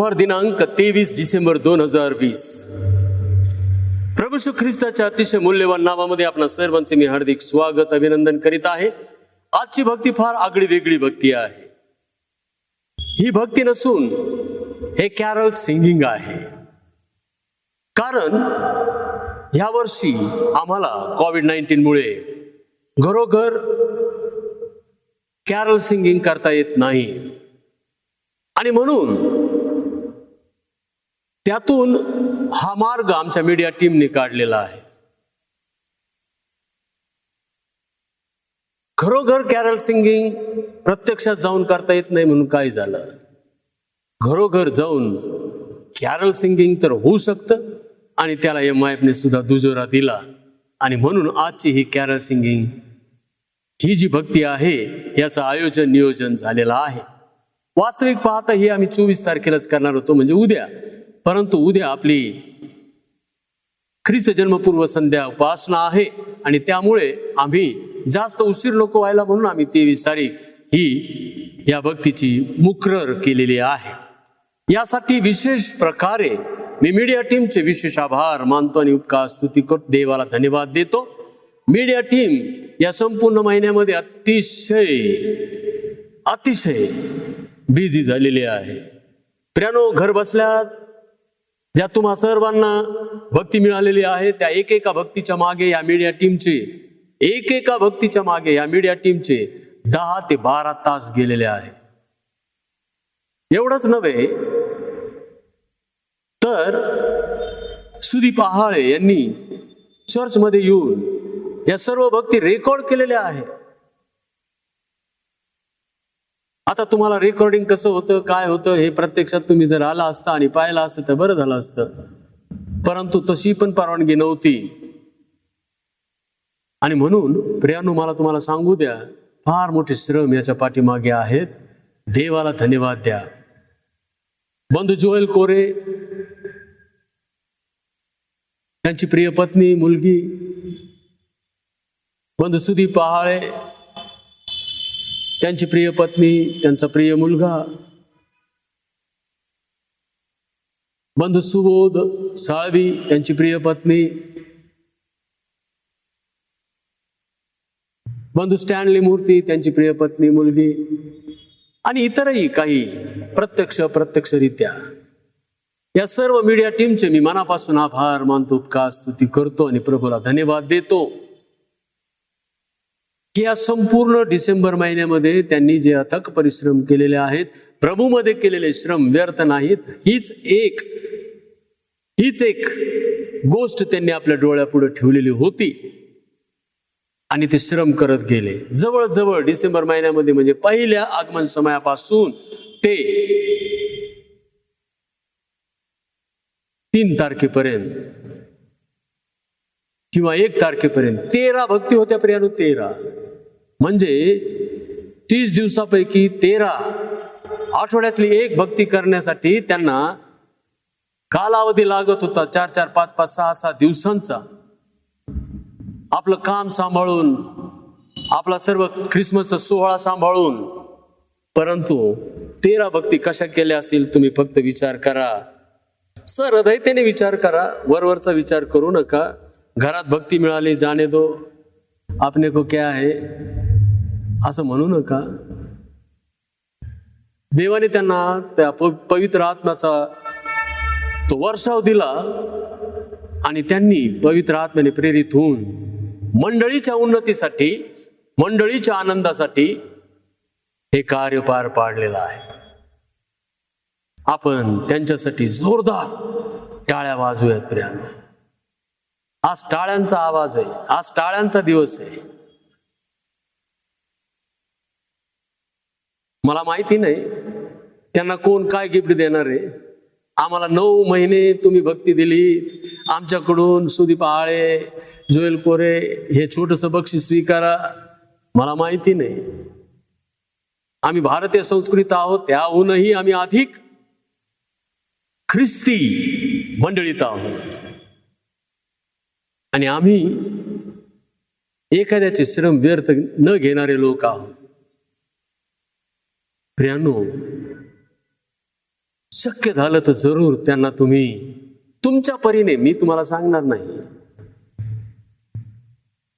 बुधवार दिनांक 23 डिसेंबर 2020. प्रभू श्री ख्रिस्ताच्या अतिशय मूल्यवान नावामध्ये आपणा सर्वांचे मी हार्दिक स्वागत अभिनंदन करीत आहे. आजची भक्ती फार आगळी वेगळी भक्ती आहे. ही भक्ती नसून हे कॅरल सिंगिंग आहे. कारण यावर्षी आम्हाला कोविड-19 मुळे घरोघर कॅरल सिंगिंग करता येत नाही आणि म्हणून त्यातून हा मार्ग आमच्या मीडिया टीमने काढलेला आहे. घरोघर कॅरल सिंगिंग प्रत्यक्षात जाऊन करता येत नाही म्हणून काय झालं, घरोघर जाऊन कॅरल सिंगिंग तर होऊ शकतं आणि त्याला MIF ने सुद्धा दुजोरा दिला आणि म्हणून आजची ही कॅरल सिंगिंग ही जी भक्ती आहे याचं आयोजन नियोजन झालेलं आहे. वास्तविक पाहता ही आम्ही 24 तारखेलाच करणार होतो, म्हणजे उद्या. परंतु उद्या आपली ख्रिस्त जन्मपूर्व संध्या उपासना आहे आणि त्यामुळे आम्ही जास्त उशीर नको व्हायला म्हणून आम्ही 23 तारीख ही या भक्तीची मुकरर केलेली आहे. यासाठी विशेष प्रकारे मी मीडिया टीमचे विशेष आभार मानतो आणि उपकार स्तुती करतो, देवाला धन्यवाद देतो. मीडिया टीम या संपूर्ण महिन्यामध्ये अतिशय बिझी झालेली आहे. प्रियानो, घर बसल्या ज्या तुम्हा सर्वांना भक्ती मिळालेली आहे त्या एकेका भक्तीच्या मागे या मीडिया टीमचे 10 ते 12 तास गेलेले आहे. एवढंच नव्हे तर सुदीप आहाळे यांनी चर्चमध्ये येऊन या सर्व भक्ती रेकॉर्ड केलेल्या आहेत. आता तुम्हाला रेकॉर्डिंग कसं होतं, काय होतं हे प्रत्यक्षात तुम्ही जर आला असता आणि पाहिला असतं तर बरं झालं असतं, परंतु तशी पण परवानगी नव्हती. आणि म्हणून प्रियानो, मला तुम्हाला सांगू द्या, फार मोठे श्रम याच्या पाठीमागे आहेत. देवाला धन्यवाद द्या. बंधू जोएल कोरे, त्यांची प्रिय पत्नी, मुलगी, बंधू सुदीप पहाळे, त्यांची प्रिय पत्नी, त्यांचा प्रिय मुलगा, बंधू सुबोध साळवी, त्यांची प्रिय पत्नी, बंधू स्टॅनली मूर्ती, त्यांची प्रिय पत्नी, मुलगी आणि इतरही काही प्रत्यक्षरित्या या सर्व मीडिया टीमचे मी मनापासून आभार मानतो, उपकार स्तुती करतो आणि प्रभूला धन्यवाद देतो की या संपूर्ण डिसेंबर महिन्यामध्ये त्यांनी जे अथक परिश्रम केलेले आहेत, प्रभूमध्ये केलेले श्रम व्यर्थ नाहीत. हीच एक गोष्ट त्यांनी आपल्या डोळ्यापुढे ठेवलेली होती आणि ते श्रम करत गेले. जवळजवळ डिसेंबर महिन्यामध्ये म्हणजे पहिल्या आगमन समयापासून ते 3 तारखेपर्यंत किंवा 1 तारखेपर्यंत 13 भक्ती होत्या. प्रियानो, 13 म्हणजे 30 दिवसापैकी 13 आठवड्यातली एक भक्ती करण्यासाठी त्यांना कालावधी लागत होता 4-4, 5-5, 6-6 दिवसांचा. आपलं काम सांभाळून, आपला सर्व ख्रिसमसचा सोहळा सांभाळून, परंतु 13 भक्ती कशा केल्या असतील तुम्ही फक्त विचार करा. सहृदयतेने विचार करा, वरवरचा विचार करू नका. घरात भक्ती मिळाली, जाने दो, आपने को क्या है असं म्हणू नका. देवाने त्यांना त्या पवित्र आत्म्याचा तो वर्षाव दिला आणि त्यांनी पवित्र आत्म्याने प्रेरित होऊन मंडळीच्या उन्नतीसाठी, मंडळीच्या आनंदासाठी हे कार्य पार पाडलेलं आहे. आपण त्यांच्यासाठी जोरदार टाळ्या वाजवूयात प्रियानो. आज टाळ्यांचा आवाज आहे, आज टाळ्यांचा दिवस आहे. मला माहिती नाही त्यांना कोण काय गिफ्ट देणार आहे. आम्हाला 9 महिने तुम्ही भक्ती दिली, आमच्याकडून सुदीप आहाळे, जोएल कोरे हे छोटंसं बक्षीस स्वीकारा. मला माहिती नाही. आम्ही भारतीय संस्कृत आहोत, त्याहूनही आम्ही अधिक ख्रिस्ती मंडळीत आहोत आणि आम्ही एखाद्याचे श्रम व्यर्थ न घेणारे लोक आहोत. प्रियानो, शक्य झालं तर जरूर त्यांना तुम्ही तुमच्या परीने, मी तुम्हाला सांगणार नाही,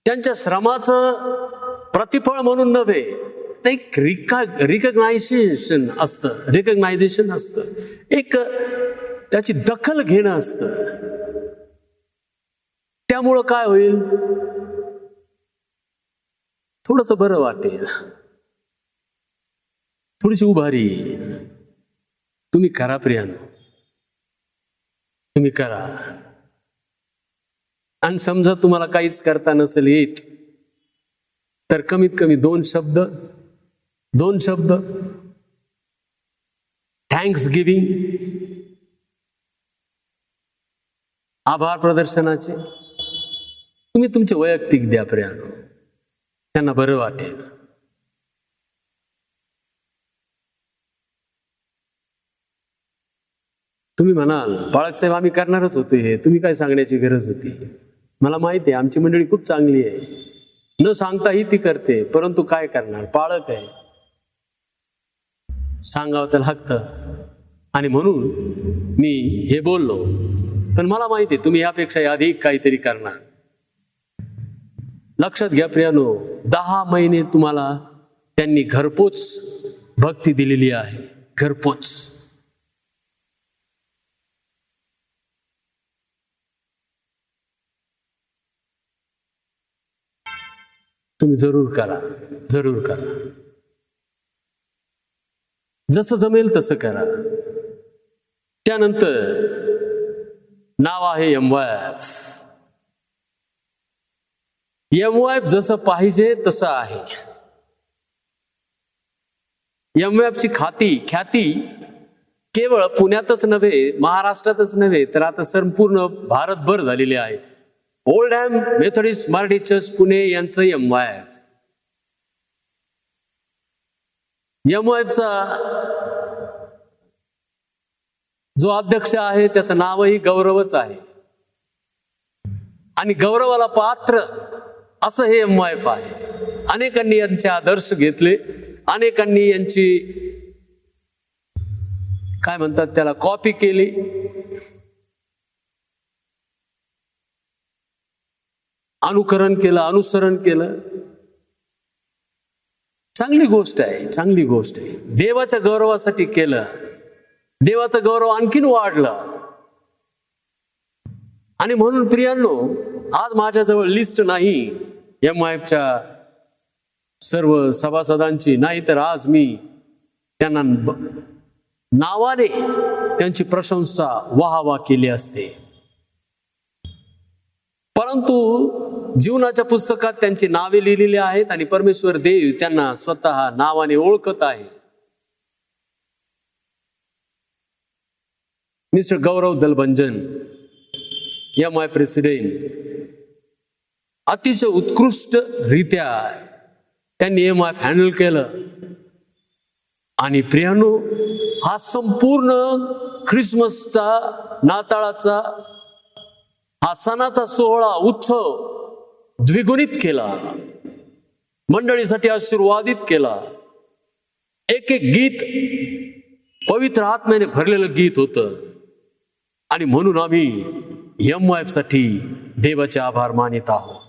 त्यांच्या श्रमाचं प्रतिफळ म्हणून नव्हे, ते एक रिकग्नायझेशन असतं, एक त्याची दखल घेणं असतं. त्यामुळं काय होईल, थोडंसं बरं वाटेल, थोडीशी उभारी येईल. तुम्ही करा प्रियांनो, तुम्ही करा. आणि समजा तुम्हाला काहीच करता नसेल येत, तर कमीत कमी दोन शब्द थँक्स गिव्हिंग, आभार प्रदर्शनाचे तुम्ही तुमचे वैयक्तिक द्या प्रियांनो, त्यांना बरं वाटेल. तुम्ही म्हणाल, बाळकसाहेब आम्ही करणारच होतो हे, तुम्ही काय सांगण्याची गरज होती. मला माहिती आहे आमची मंडळी खूप चांगली आहे, न सांगताही ती करते, परंतु काय करणार, पाळक आहे, सांगावं तर लागतं. आणि म्हणून मी हे बोललो, पण मला माहिती आहे तुम्ही यापेक्षा अधिक काहीतरी करणार. लक्षात घ्या प्रियानो, 10 महिने तुम्हाला त्यांनी घरपोच भक्ती दिलेली आहे, घरपोच. तुम्ही जरूर करा, जरूर करा, जसं जमेल तसं करा. त्यानंतर नाव आहे एमवायएफ. एमवायएफ जसं पाहिजे तसं आहे. एमवायएफची ख्याती केवळ पुण्यातच नव्हे, महाराष्ट्रातच नव्हे, तर आता संपूर्ण भारतभर झालेली आहे. ओल्डहॅम मेथोडिस्ट मराठी चर्च पुणे यांचं एमवायएफ. एमवायएफचा जो अध्यक्ष आहे त्याचं नावही गौरवच आहे, आणि गौरवाला पात्र असं हे एमवायएफ आहे. अनेकांनी यांचे आदर्श घेतले, अनेकांनी यांची काय म्हणतात त्याला कॉपी केली. अनुकरण केलं, अनुसरण केलं. चांगली गोष्ट आहे, चांगली गोष्ट आहे. देवाच्या गौरवासाठी केलं, देवाचा गौरव आणखीन वाढला. आणि म्हणून प्रियांनो, आज माझ्याजवळ लिस्ट नाही एमवायएफच्या सर्व सभासदांची, नाही तर आज मी त्यांना नावाने त्यांची प्रशंसा वाहवा केली असते. परंतु जीवनाच्या पुस्तकात त्यांची नावे लिहिलेली आहेत, आणि परमेश्वर देव त्यांना स्वतः नावाने ओळखत आहे. Mister Gaurav Dalbhanjan, MY president, अतिशय उत्कृष्ट रीत्या त्यांनी एमवायएफ हँडल केलं. आणि प्रियांनो, हा संपूर्ण ख्रिसमसचा, नाताळाचा, हा सणाचा सोहळा, उत्सव द्विगुणित केला, मंडळीसाठी आशीर्वादित केला. एक एक गीत पवित्र आत्म्याने भरलेलं गीत होतं. आणि म्हणून आम्ही एमवायएफ साठी देवाचे आभार मानित आहोत.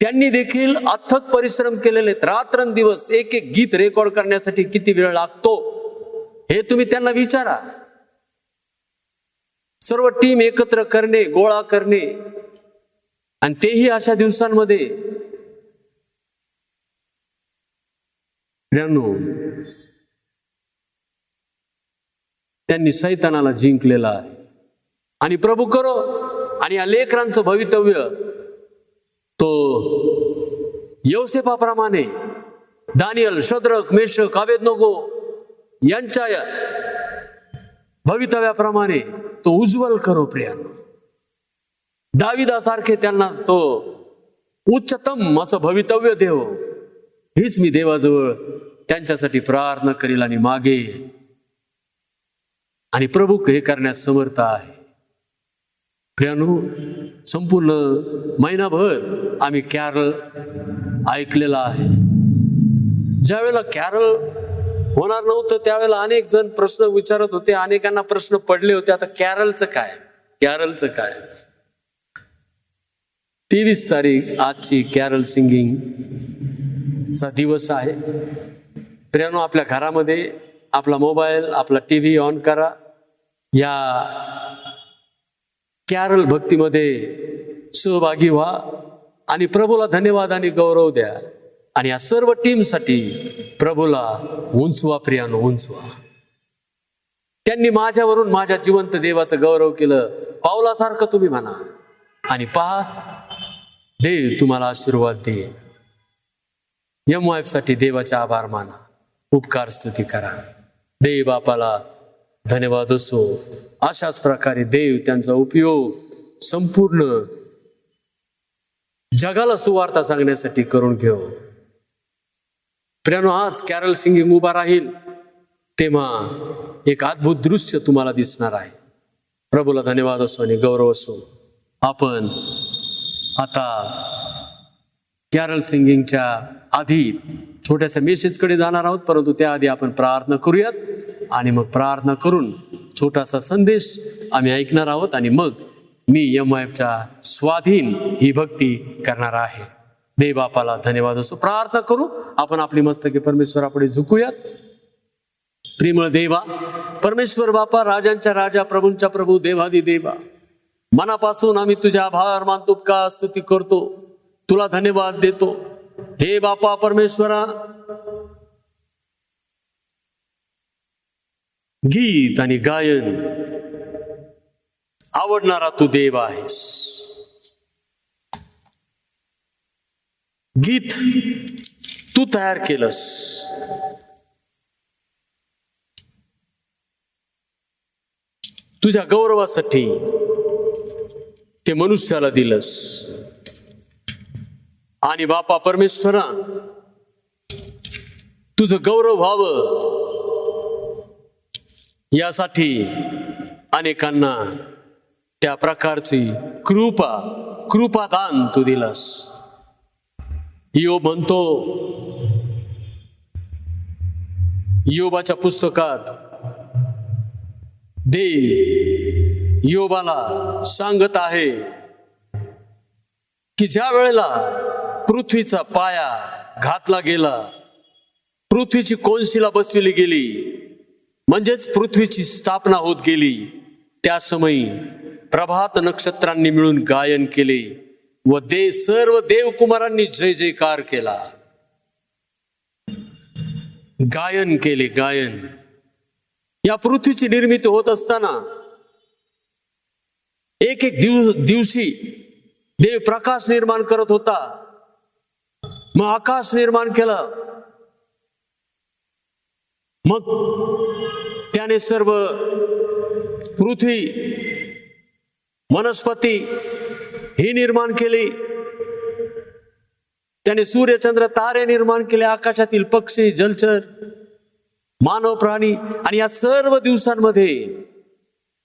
त्यांनी देखील अथक परिश्रम केलेले. रात्रंदिवस एक एक गीत रेकॉर्ड करण्यासाठी किती वेळ लागतो हे तुम्ही त्यांना विचारा. सर्व टीम एकत्र करणे, गोळा करणे, आणि तेही अशा दिवसांमध्ये. त्यांनी सैतानाला जिंकलेला आहे. आणि प्रभू करो, आणि या लेकरांचं भवितव्य तो योसेफाप्रमाणे, दानियल, शद्रक, मेशक, अबेदनगो यांच्या भवितव्याप्रमाणे तो उज्ज्वल करो प्रियांनो. दाविदासारखे त्यांना तो उच्चतम असं भवितव्य देव. हीच मी देवाजवळ त्यांच्यासाठी प्रार्थना करील आणि मागे. आणि प्रभू हे करण्यास समर्थ आहे. प्रियांनो, संपूर्ण महिनाभर आम्ही कॅरल ऐकलेला आहे. ज्यावेळेला कॅरल होणार नव्हतं त्यावेळेला अनेक जण प्रश्न विचारत होते, अनेकांना प्रश्न पडले होते. आता कॅरलचं काय, कॅरलचं काय. 23 तारीख आजची कॅरल सिंगिंग चा दिवस आहे. प्रियानो, आपल्या घरामध्ये आपला मोबाईल, आपला टीव्ही ऑन करा, या कॅरल भक्तीमध्ये सहभागी व्हा आणि प्रभूला धन्यवाद आणि गौरव द्या. आणि या सर्व टीमसाठी प्रभूला उंचवा. प्रियानो, उंचवा. त्यांनी माझ्यावरून माझ्या जिवंत देवाचं गौरव केलं. पावलासारखं तुम्ही म्हणा आणि पहा, देव तुम्हाला आशीर्वाद दे. MYF साठी देवाचे आभार माना, उपकार स्तुती करा. देव बापाला धन्यवाद असो. अशाच प्रकारे देव त्यांचा उपयोग संपूर्ण जगाला सुवार्ता सांगण्यासाठी करून घेऊ. प्रियानो, आज कॅरल सिंगिंग उभा राहील तेव्हा एक अद्भुत दृश्य तुम्हाला दिसणार आहे. प्रभूला धन्यवाद असो आणि गौरव असो. आपण आता कॅरल सिंगिंगच्या आधी छोट्याशा मेसेजकडे जाणार आहोत, परंतु त्याआधी आपण प्रार्थना करूयात आणि मग प्रार्थना करून छोटासा संदेश आम्ही ऐकणार आहोत आणि मग मी MYFच्या स्वाधीन ही भक्ती करणार आहे. देव बापाला धन्यवाद असो. प्रार्थना करू. आपण आपली मस्तके परमेश्वरापुढे झुकूयात. प्रेमळ देवा, परमेश्वर बापा, राजांच्या राजा, प्रभूंच्या प्रभू, देवादी देवा, मनापासून आम्ही तुझे आभार मानतो, का स्तुती करतो, तुला धन्यवाद देतो. हे बापा परमेश्वरा, गीत आणि गायन आवडणारा तू देव आहेस. गीत तू तयार केलंस. तुझ्या गौरवासाठी ते मनुष्याला दिलंस. आणि बापा परमेश्वरा, तुझं गौरव व्हावं यासाठी अनेकांना त्या प्रकारची कृपादान तू दिलंस. योब म्हणतो, योबाच्या पुस्तकात देव योबाला सांगत आहे की ज्या वेळेला पृथ्वीचा पाया घातला गेला, पृथ्वीची कोनशिला बसविली गेली, म्हणजेच पृथ्वीची स्थापना होत गेली, त्या समयी प्रभात नक्षत्रांनी मिळून गायन केले व सर्व देवकुमारांनी जय जयकार केला. गायन केले, गायन. या पृथ्वीची निर्मिती होत असताना एक एक दिवशी देव प्रकाश निर्माण करत होता, मग आकाश निर्माण केलं, मग त्याने सर्व पृथ्वी, वनस्पती ही निर्माण केली, त्याने सूर्यचंद्र तारे निर्माण केले, आकाशातील पक्षी, जलचर, मानव, प्राणी. आणि या सर्व दिवसांमध्ये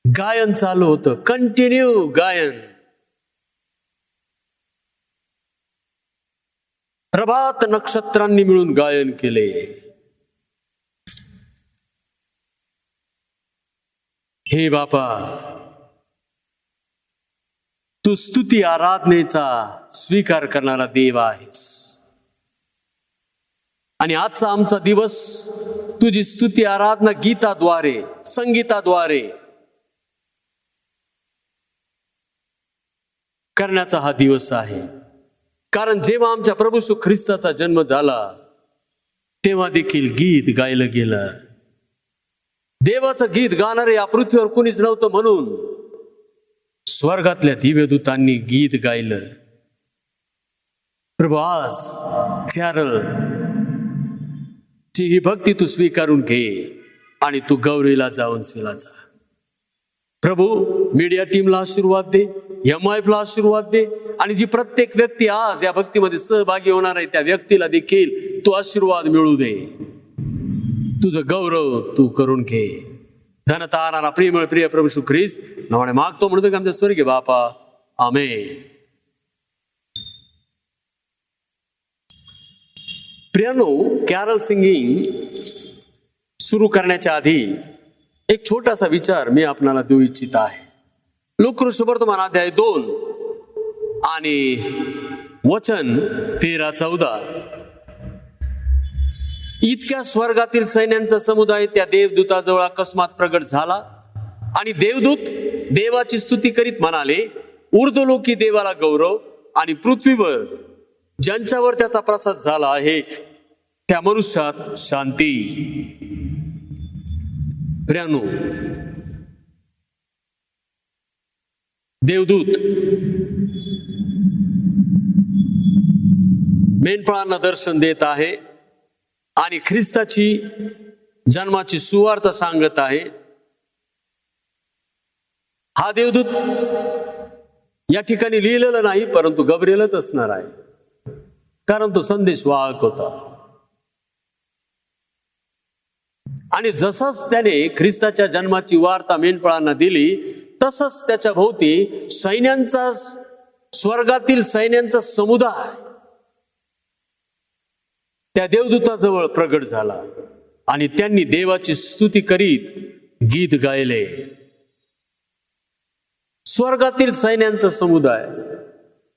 गायन चालू होतं, कंटिन्यू गायन. प्रभात नक्षत्रांनी मिळून गायन केले. हे बापा, तू स्तुती आराधनेचा स्वीकार करणारा देव आहेस. आणि आजचा आमचा दिवस तुझी स्तुती आराधना गीताद्वारे, संगीताद्वारे करण्याचा हा दिवस आहे. कारण जेव्हा आमच्या प्रभू येशू ख्रिस्ताचा जन्म झाला तेव्हा देखील गीत गायलं गेलं. देवाचं गीत गाणारे या पृथ्वीवर कुणीच नव्हतं, म्हणून स्वर्गातल्या दिव्यदूतांनी गीत गायलं. प्रभू, आज कॅरल ची ही भक्ती तू स्वीकारून घे आणि तू गौरीला जाऊन जा. प्रभू, मीडिया टीमला आशीर्वाद दे, MYFला आशीर्वाद दे, आणि जी प्रत्येक व्यक्ती आज या भक्तीमध्ये सहभागी होणार आहे त्या व्यक्तीला देखील तू आशीर्वाद मिळू दे. तुझं गौरव तू करून घे. धनता आणणारा प्रेमळ प्रिय प्रभू येशू ख्रिस्त नावाने मागतो, म्हणतो की आमच्या स्वर्गीय बापा, आमेन. प्रियानो, कॅरल सिंगिंग सुरू करण्याच्या आधी एक छोटासा विचार मी आपणाला देऊ इच्छित आहे. लोककृष्णवर्तमान अध्याय 2 आणि वचन 13-14. इतक्या स्वर्गातील सैन्यांचा समुदाय त्या देवदूताजवळ अकस्मात प्रगट झाला आणि देवदूत देवाची स्तुती करीत म्हणाले, ऊर्ध्वलोकी देवाला गौरव आणि पृथ्वीवर ज्यांच्यावर त्याचा प्रसाद झाला आहे त्या मनुष्यात शांती. प्रियानो, देवदूत मेंढपाळांना दर्शन देत आहे आणि ख्रिस्ताची जन्माची सुवार्ता सांगत आहे. हा देवदूत या ठिकाणी लिहिलेलं नाही, परंतु गब्रिएलच असणार आहे, कारण तो संदेश वाहक होता. आणि जसंच त्याने ख्रिस्ताच्या जन्माची वार्ता मेंढपाळांना दिली, तसंच त्याच्या भोवती सैन्यांचा, स्वर्गातील सैन्यांचा समुदाय त्या देवदूताजवळ प्रगट झाला आणि त्यांनी देवाची स्तुती करीत गीत गायले. स्वर्गातील सैन्यांचा समुदाय,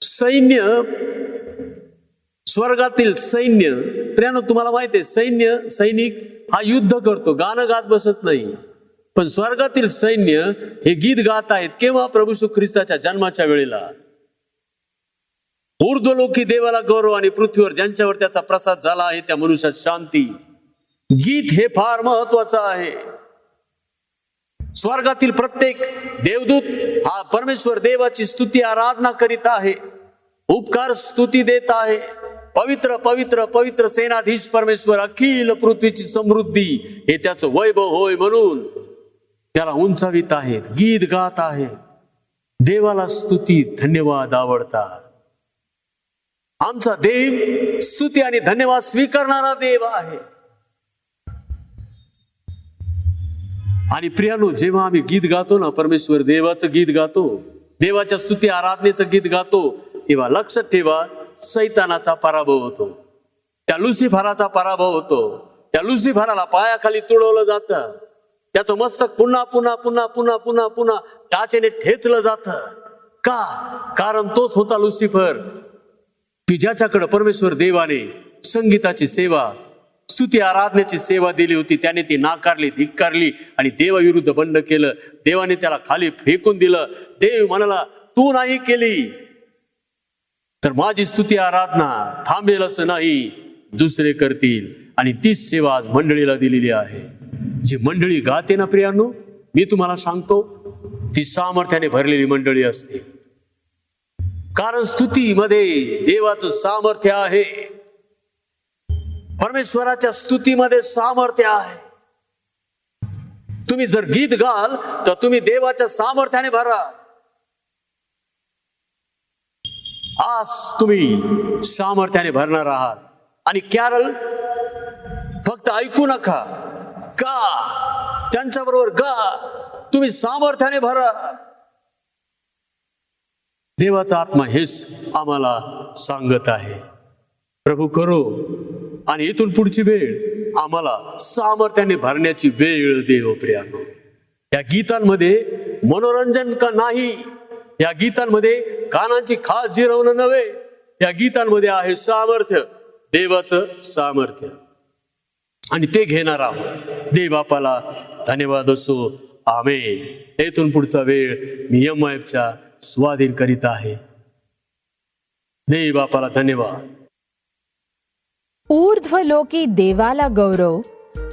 सैन्य, स्वर्गातील सैन्य. प्रियानो, तुम्हाला माहिती आहे, सैनिक हा युद्ध करतो, गाणं गात बसत नाही. पण स्वर्गातील सैन्य हे गीत गात आहेत. केव्हा? प्रभू येशू ख्रिस्ताच्या जन्माच्या वेळेला. ऊर्ध्वलोकी देवाला गौरव आणि पृथ्वीवर ज्यांच्यावर त्याचा प्रसाद झाला आहे त्या मनुष्यात शांती. गीत हे फार महत्वाचं आहे. स्वर्गातील प्रत्येक देवदूत हा परमेश्वर देवाची स्तुती आराधना करीत आहे, उपकार स्तुती देत आहे. पवित्र पवित्र पवित्र सेनाधीश परमेश्वर, अखिल पृथ्वीची समृद्धी हे त्याचं वैभव होय म्हणून त्याला उंचावित आहेत, गीत गात आहेत. देवाला स्तुती धन्यवाद आवडतात. आमचा देव स्तुती आणि धन्यवाद स्वीकारणारा देव आहे. आणि प्रियानो, जेव्हा आम्ही गीत गातो ना, परमेश्वर देवाचं गीत गातो, देवाच्या स्तुती आराधनेचं गीत गातो, तेव्हा लक्षात ठेवा, सैतानाचा पराभव होतो, त्या लुसिफराचा पराभव होतो. त्या लुसिफराला पायाखाली तुडवलं जातं, त्याचं मस्तक पुन्हा पुन्हा पुन्हा पुन्हा पुन्हा पुन्हा टाचेने ठेचलं जातं. का? कारण तोच होता लुसिफर की ज्याच्याकडे परमेश्वर देवाने संगीताची सेवा, स्तुती आराधनेची सेवा दिली होती. त्याने ती नाकारली, धिक्कारली आणि देवाविरुद्ध बंड केलं. देवाने त्याला खाली फेकून दिलं. देव म्हणाला, तू नाही केली तर माझी स्तुती आराधना थांबेल असं नाही, दुसरे करतील. आणि तीच सेवा आज मंडळीला दिलेली आहे. जी मंडळी गाते ना प्रियांनो, मी तुम्हाला सांगतो, ती सामर्थ्याने भरलेली मंडळी असते. कारण स्तुतीमध्ये देवाचं सामर्थ्य आहे. परमेश्वराच्या स्तुतीमध्ये सामर्थ्य आहे. तुम्ही जर गीत गाल तर तुम्ही देवाच्या सामर्थ्याने भरा. आज तुम्ही सामर्थ्याने भरणार आहात. आणि कॅरल फक्त ऐकू नका, गा, त्यांच्याबरोबर गा, तुम्ही सामर्थ्याने भरा. देवाचा आत्मा हेच आम्हाला सांगत आहे. प्रभू करो आणि इथून पुढची वेळ आम्हाला सामर्थ्याने भरण्याची वेळ देव. प्रियांनो, या गीतांमध्ये मनोरंजन का नाही, या गीतांमध्ये कानांची खास जिरवणं नव्हे, या गीतांमध्ये आहे सामर्थ्य, देवाचं सामर्थ्य, आणि ते घेणार आहोत. देव बापाला धन्यवाद असो. आमेन. येथून पुढचा वेळ मी MYFच्या स्वाधीन करीत आहे. देव बापाला धन्यवाद. ऊर्ध्वलोकी देवाला गौरव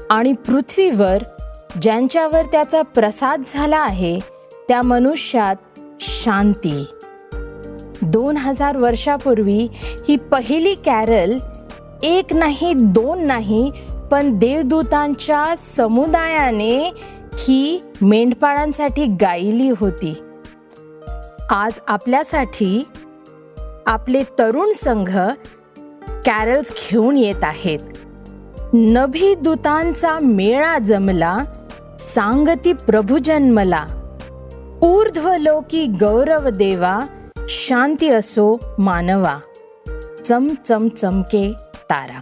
आणि पृथ्वीवर ज्यांच्यावर त्याचा प्रसाद झाला आहे त्या मनुष्यात शांती. 2000 वर्षापूर्वी ही पहिली कॅरल एक नाही, दोन नाही, पण देवदूतांच्या समुदायाने ही मेंढपाळांसाठी गायली होती. आज आपल्यासाठी आपले तरुण संघ कॅरल्स घेऊन येत आहेत. नभी दूतांचा मेळा जमला, सांगती प्रभू जन्मला. ऊर्ध्वलोकी गौरव देवा, शांती असो मानवा. चम चम चमके तारा.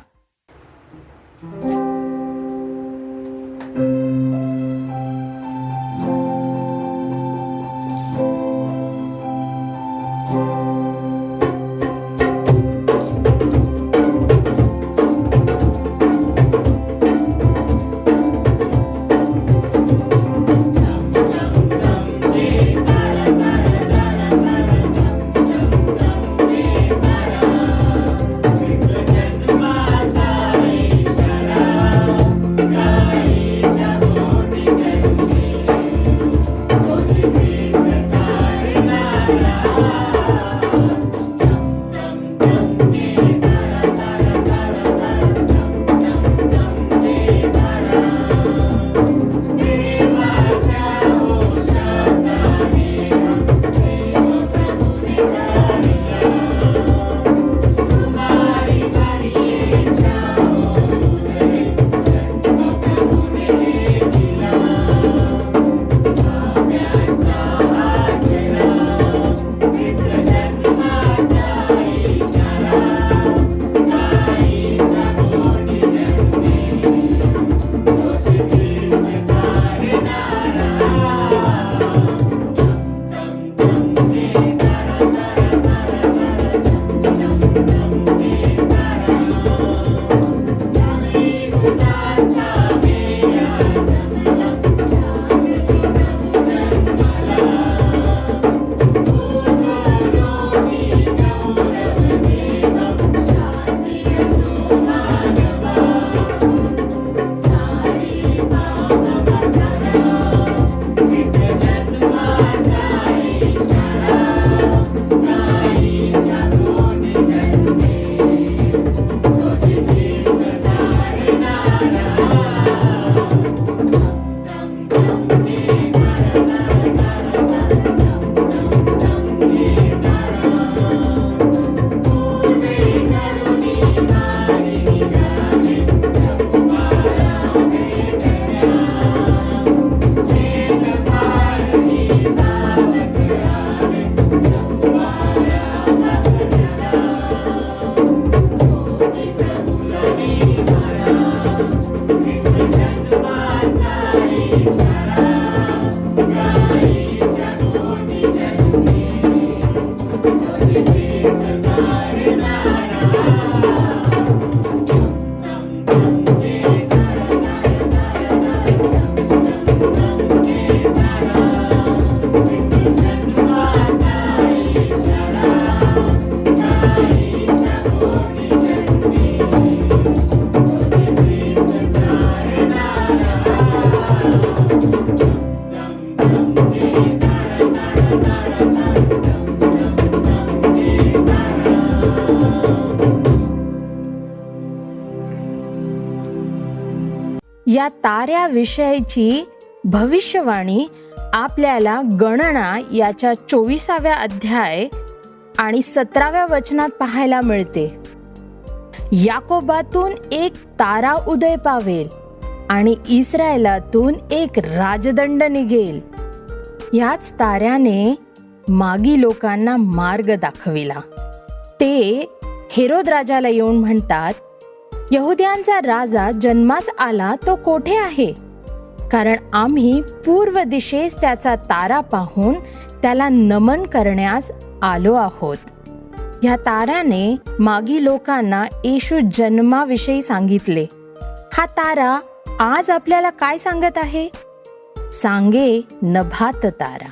या ताऱ्याविषयीची भविष्यवाणी आपल्याला गणना याच्या 24व्या अध्याय आणि 17व्या वचनात पाहायला मिळते. याकोबातून एक तारा उदय पावेल आणि इस्रायलातून एक राजदंड निघेल. याच ताऱ्याने मागी लोकांना मार्ग दाखविला. ते हेरोद राजाला येऊन म्हणतात, यहुद्यांचा राजा जन्मास आला तो कोठे आहे? कारण आम्ही पूर्व दिशेस त्याचा तारा पाहून त्याला नमन करण्यास आलो आहोत. ह्या ताऱ्याने मागी लोकांना येशू जन्माविषयी सांगितले. हा तारा आज आपल्याला काय सांगत आहे? सांगे नभात तारा.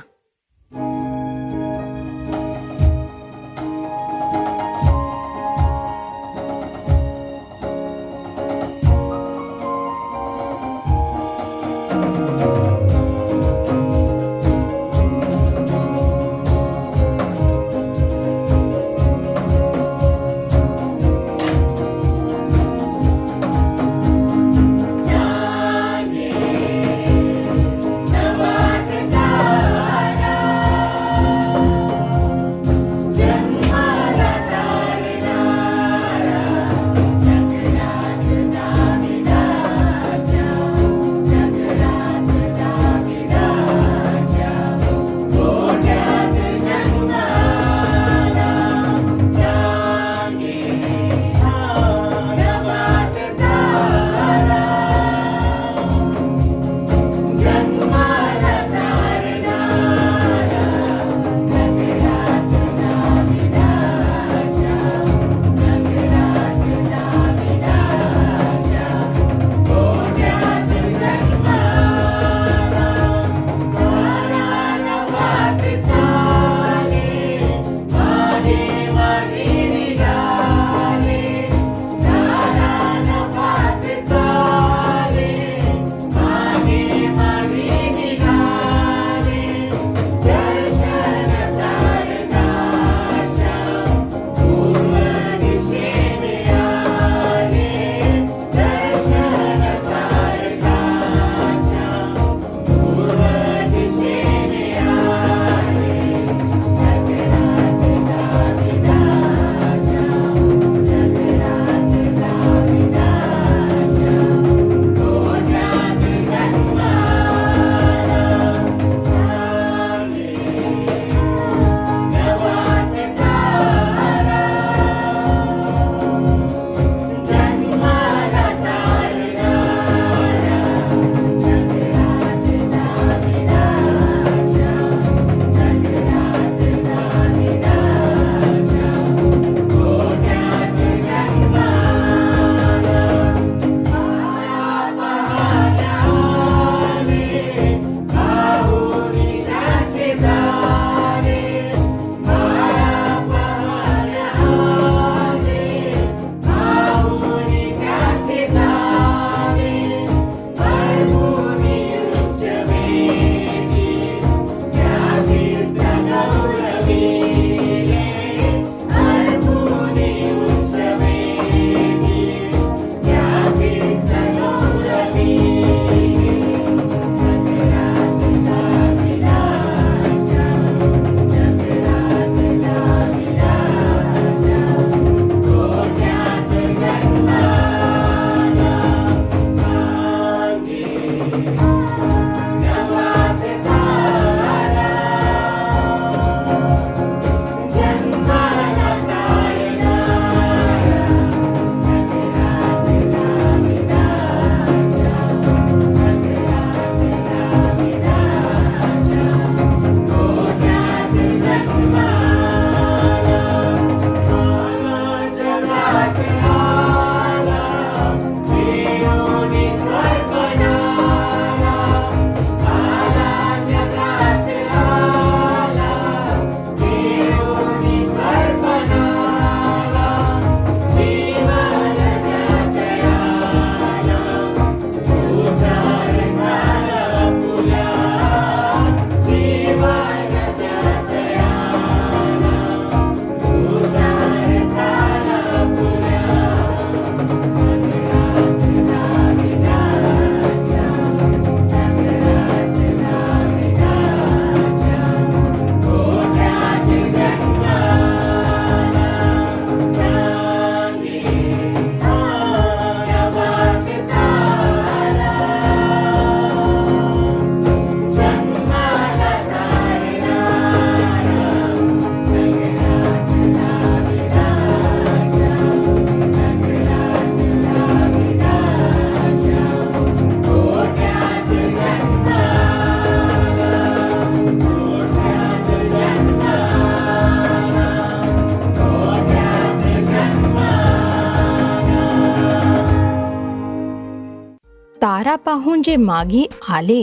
तारा पाहून जे मागी आले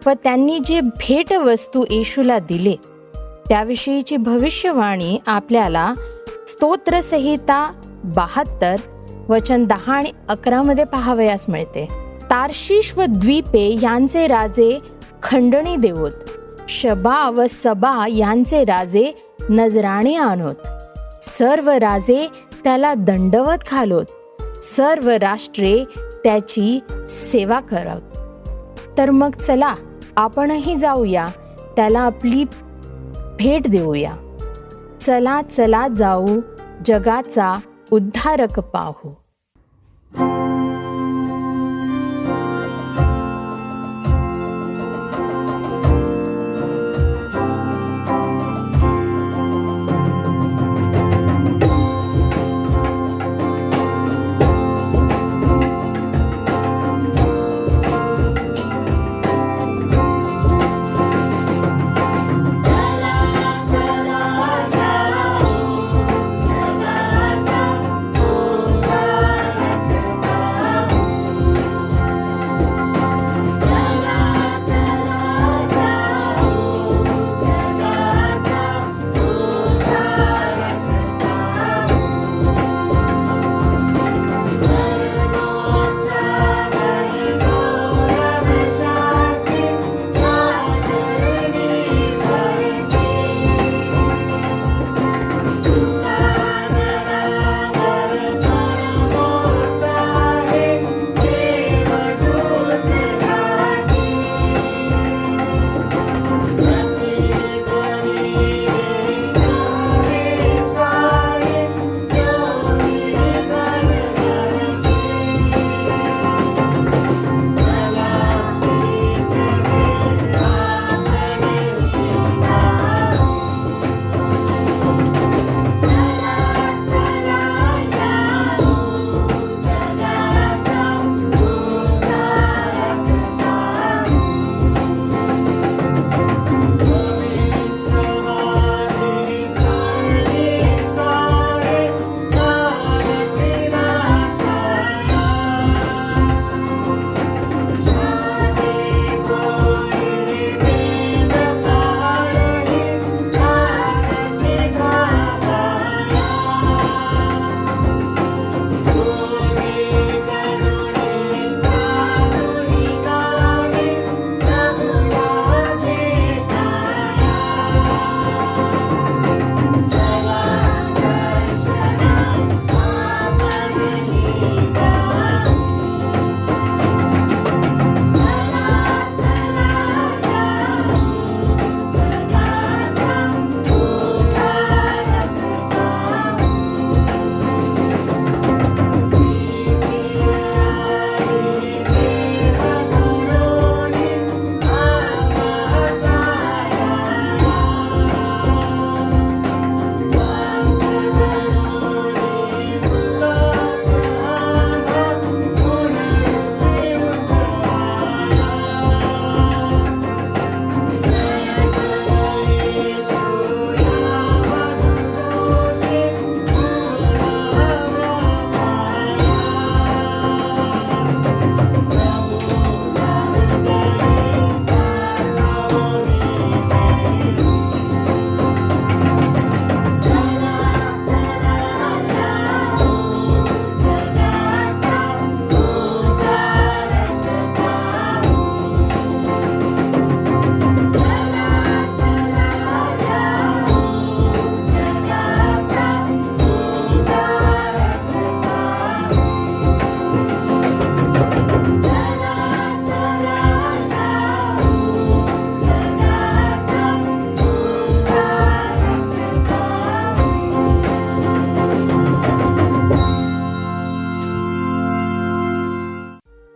व त्यांनी जे भेटवस्तू येशूला दिले त्याविषयीची भविष्यवाणी आपल्याला स्तोत्रसंहिता 72 वचन 10 आणि 11 मध्ये पाहावयास मिळते. तार्शिश व द्वीपे यांचे राजे खंडणी देवोत, शबा व सबा यांचे राजे नजराणे आणोत, सर्व राजे त्याला दंडवत घालोत, सर्व राष्ट्रे त्याची सेवा करावत. तर मग चला आपणही जाऊया, त्याला आपली भेट देऊया. चला चला जाऊ, जगाचा उद्धारक पाहू.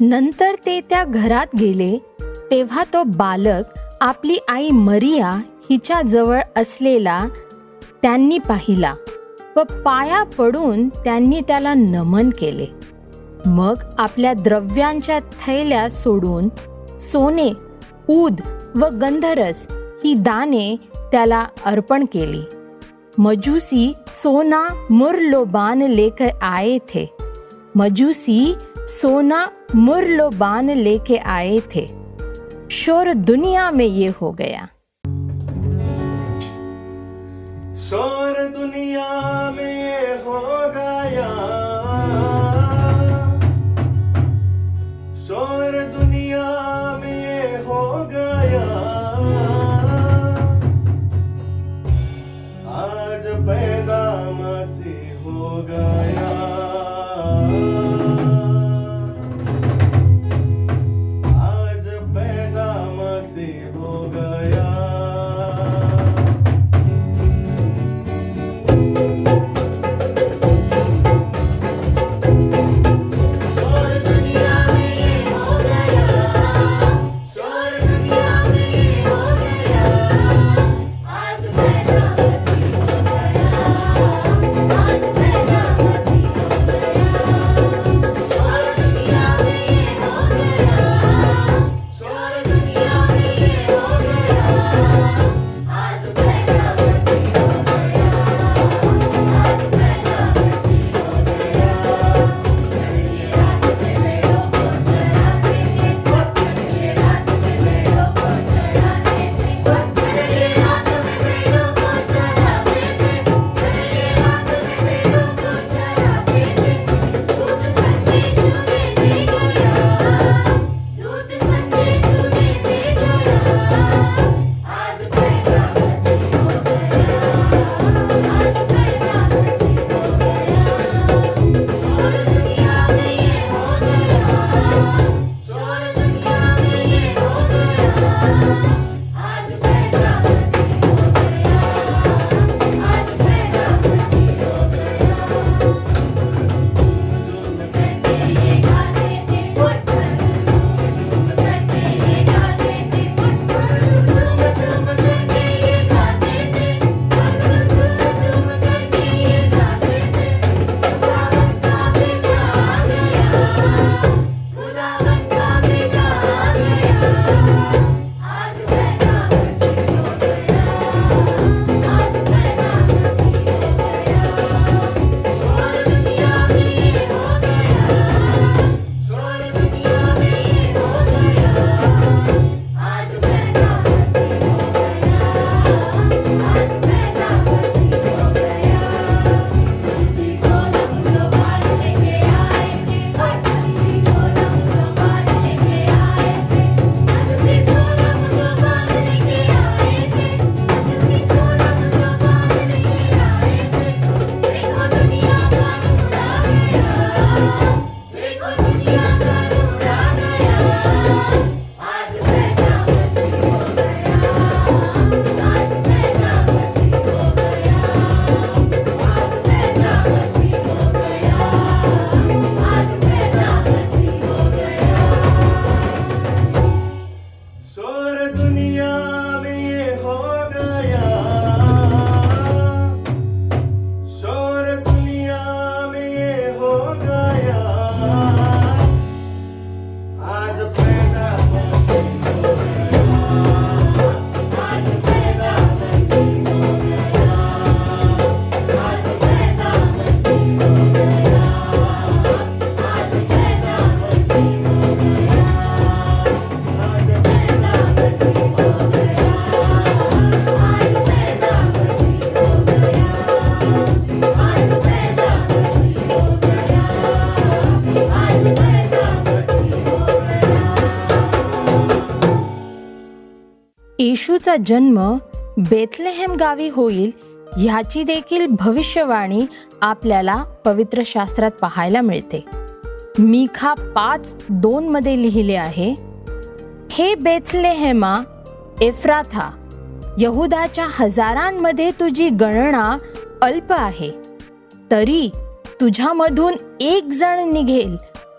नंतर ते त्या घरात गेले तेव्हा तो बालक आपली आई मरिया हिच्या जवळ असलेला त्यांनी पाहिला व पाया पडून त्यांनी त्याला नमन केले. मग आपल्या द्रव्यांच्या थैल्या सोडून सोने, ऊद व गंधरस ही दाने त्याला अर्पण केली. मजूसी सोना मुरलोबान लेकर आए थे. मजूसी सोना मुरलो बान लेके आए थे, शोर दुनिया में ये हो गया। शोर दुनिया में ये हो गया, शोर दुनिया में ये हो गया, आज पैदा मसीह हो गया, आज पैदा मसीह हो गया। येशूचा जन्म बेथलेहेम गावी होईल ह्याची देखील भविष्यवाणी आपल्याला पवित्र शास्त्रात पाहायला मिळते. मीखा 5:2 मध्ये लिहिले आहे, हे बेथलेहेमा एफ्राथा, यहुदाच्या हजारांमध्ये तुझी गणना अल्प आहे, तरी तुझ्यामधून एक जण निघेल,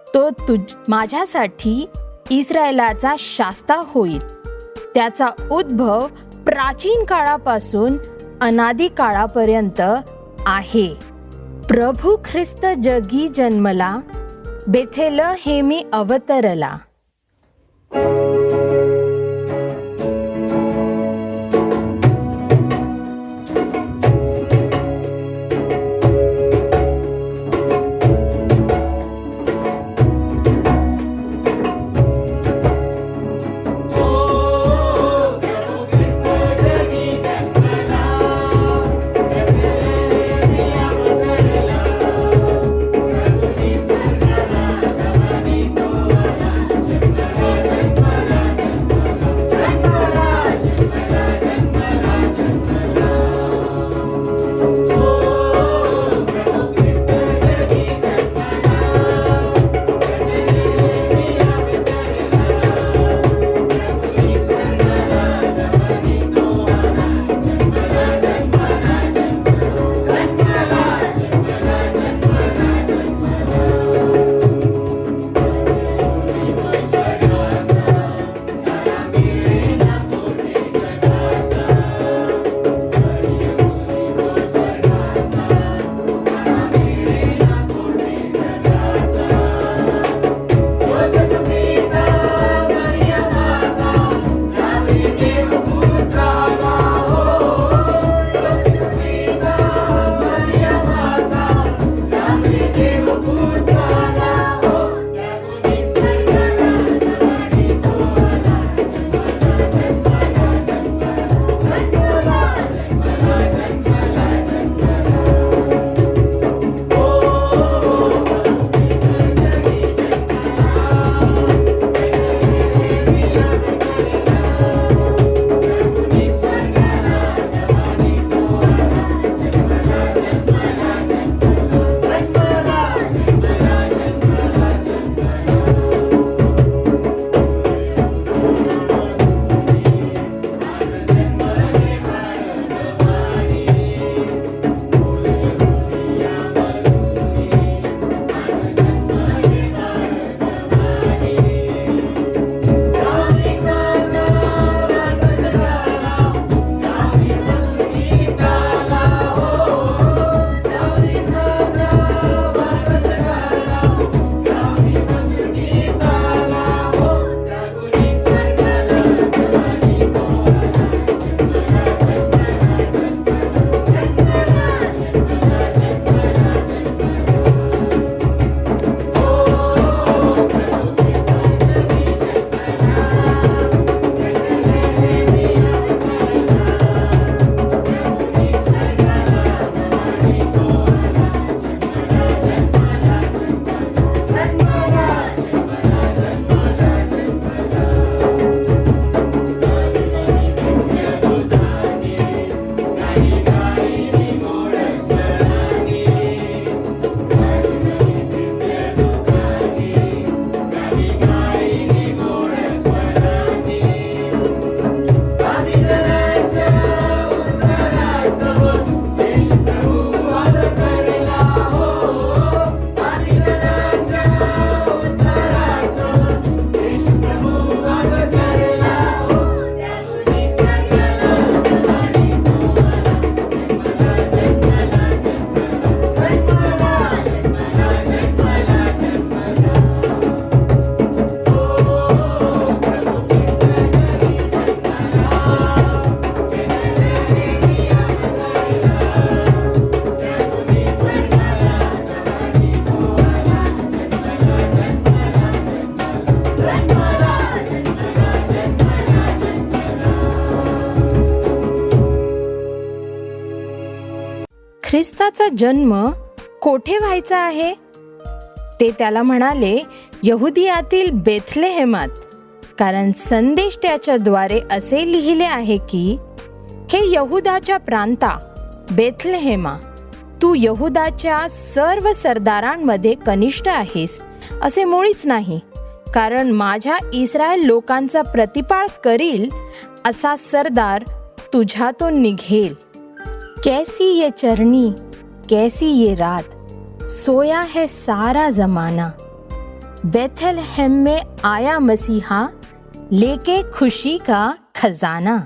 तो माझ्यासाठी इस्रायलाचा शास्ता होईल. त्याचा उद्भव प्राचीन काळापासून अनादी काळापर्यंत आहे. प्रभू ख्रिस्त जगी जन्मला, बेथलेहेमी अवतरला. ख्रिस्ताचा जन्म कोठे व्हायचा आहे? ते त्याला म्हणाले, यहुदियातील बेथलेहेमात, कारण संदेश त्याच्याद्वारे असे लिहिले आहे की, हे यहुदाच्या प्रांता बेथलेहेमा, तू यहुदाच्या सर्व सरदारांमध्ये कनिष्ठ आहेस असे मुळीच नाही, कारण माझ्या इस्रायल लोकांचा प्रतिपाळ करील असा सरदार तुझ्यातून निघेल. कैसी ये चरनी, कैसी ये रात, सोया है सारा जमाना. बेथलहम में आया मसीहा, लेके खुशी का खजाना.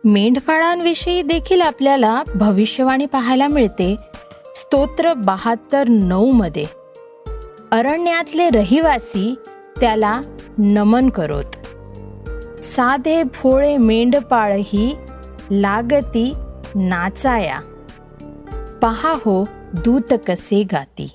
मेंढपाळांविषयी देखील आपल्याला भविष्यवाणी पाहायला मिळते. स्तोत्र 72:9 मध्ये अरण्यातले रहिवासी त्याला नमन करोत. साधे भोळे मेंढपाळही लागती नाचाया, पहा हो दूत कसे गाती.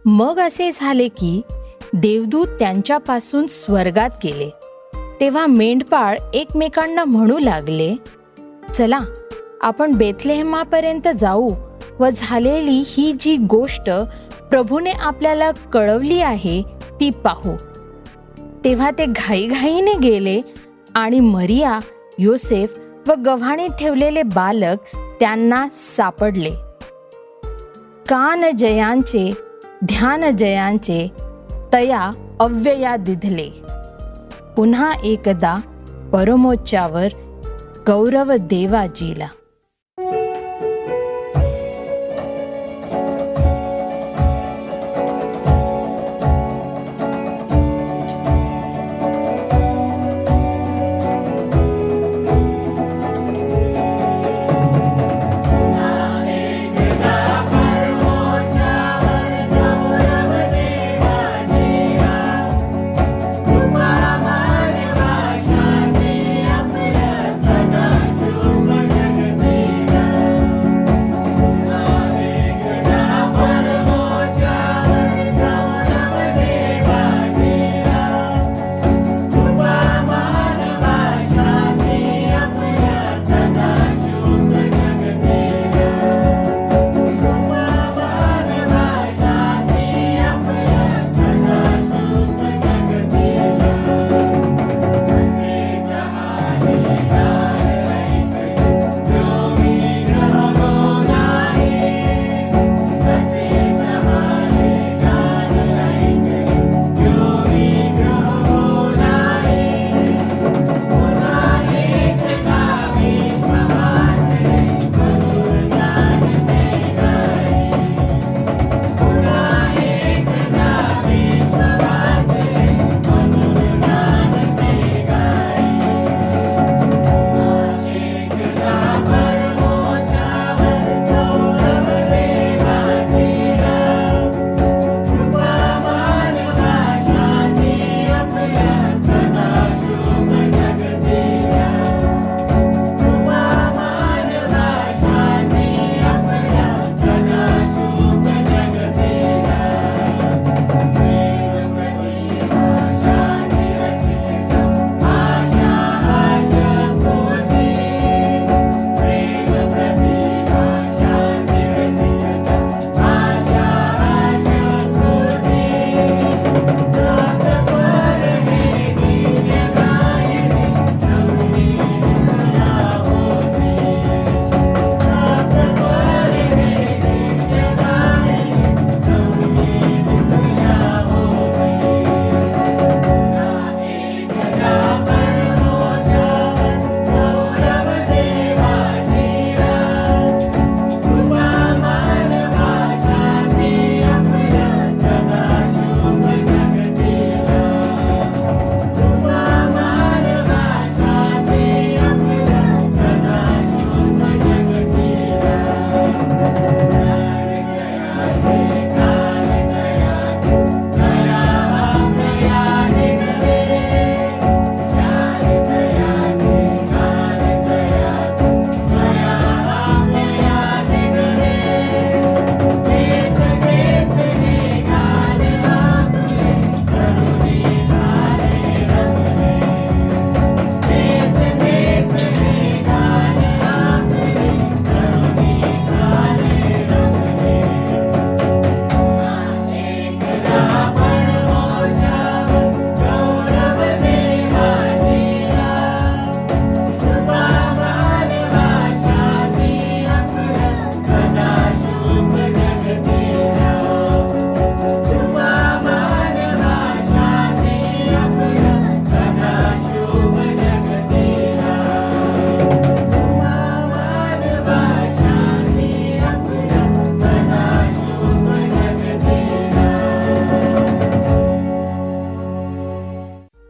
मग असे झाले की देवदूत त्यांच्यापासून स्वर्गात गेले. तेव्हा मेंढपाळ एकमेकांना म्हणू लागले, चला आपण बेथलेहेमापर्यंत जाऊ व झालेली ही जी गोष्ट प्रभूने आपल्याला कळवली आहे ती पाहू. तेव्हा ते घाईघाईने गेले आणि मरिया, योसेफ व गव्हाणी ठेवलेले बालक त्यांना सापडले. कान जयांचे ध्यान जयांचे तया अव्यया दिधले. पुन्हा एकदा परमोच्चावर गौरव देवाजीला.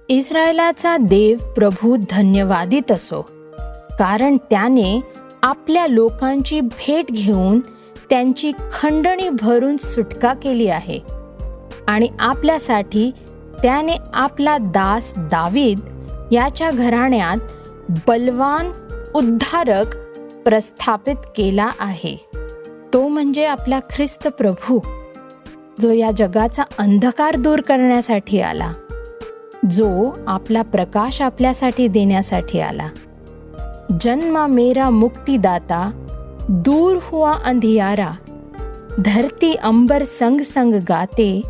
इस्रायलाचा देव प्रभू धन्यवादित असो, कारण त्याने आपल्या लोकांची भेट घेऊन त्यांची खंडणी भरून सुटका केली आहे आणि आपल्यासाठी त्याने आपला दास दावीद याच्या घराण्यात बलवान उद्धारक प्रस्थापित केला आहे. तो म्हणजे आपला ख्रिस्त प्रभू, जो या जगाचा अंधकार दूर करण्यासाठी आला, जो आपला प्रकाश आपल्यासाठी देण्यासाठी आला, जन्मा मेरा मुक्तिदाता, दूर हुआ अंधियारा, धरती अंबर संग संग गाते,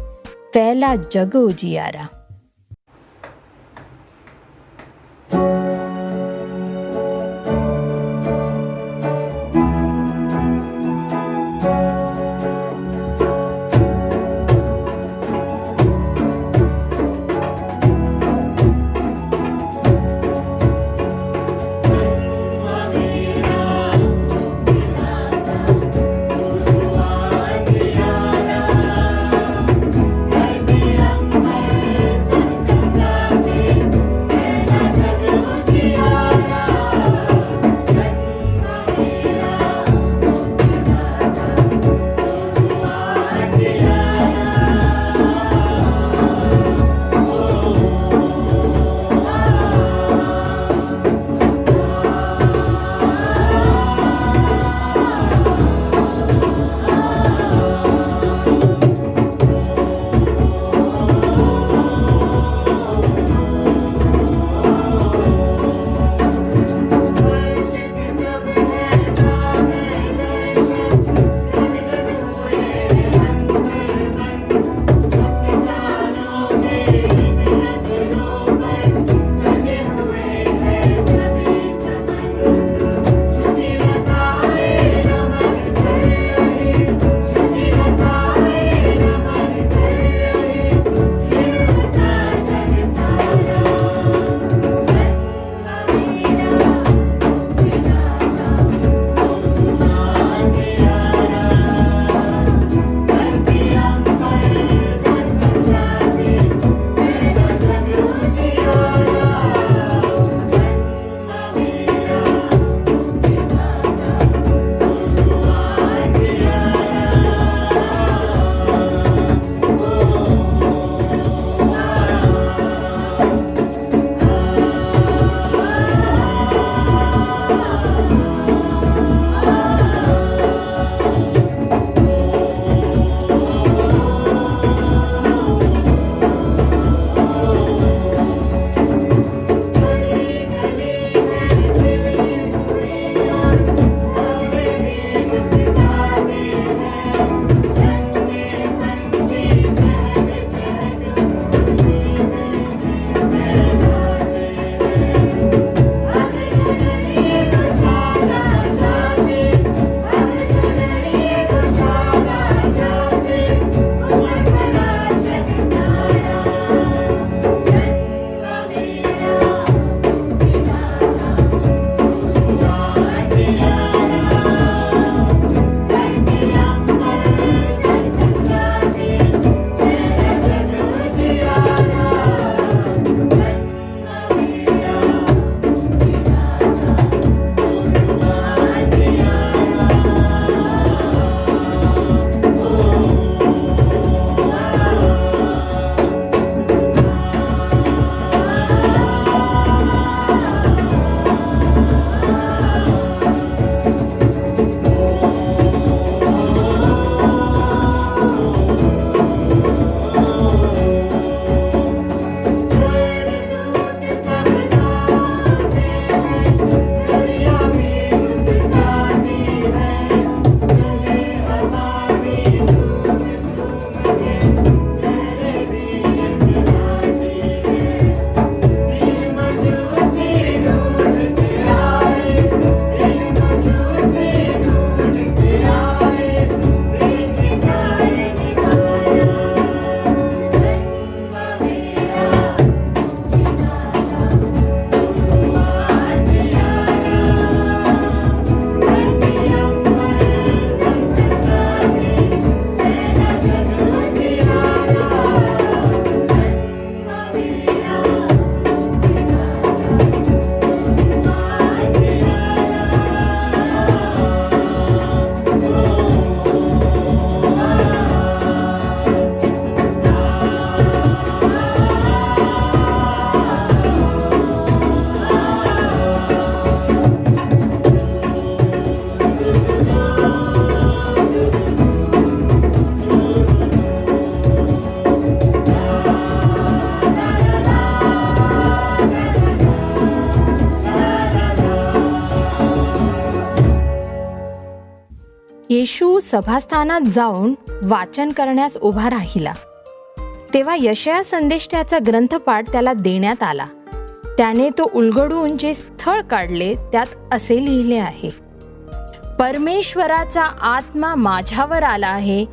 फैला जग उजियारा. येशू सभास्थानात जाऊन वाचन करण्यास उभा राहिला. तेव्हा यशाया संदेष्ट्याचा ग्रंथपाठ त्याला देण्यात आला. त्याने तो उलगडून जे स्थळ काढले त्यात असे लिहिले आहे, परमेश्वराचा आत्मा माझ्यावर आला आहे,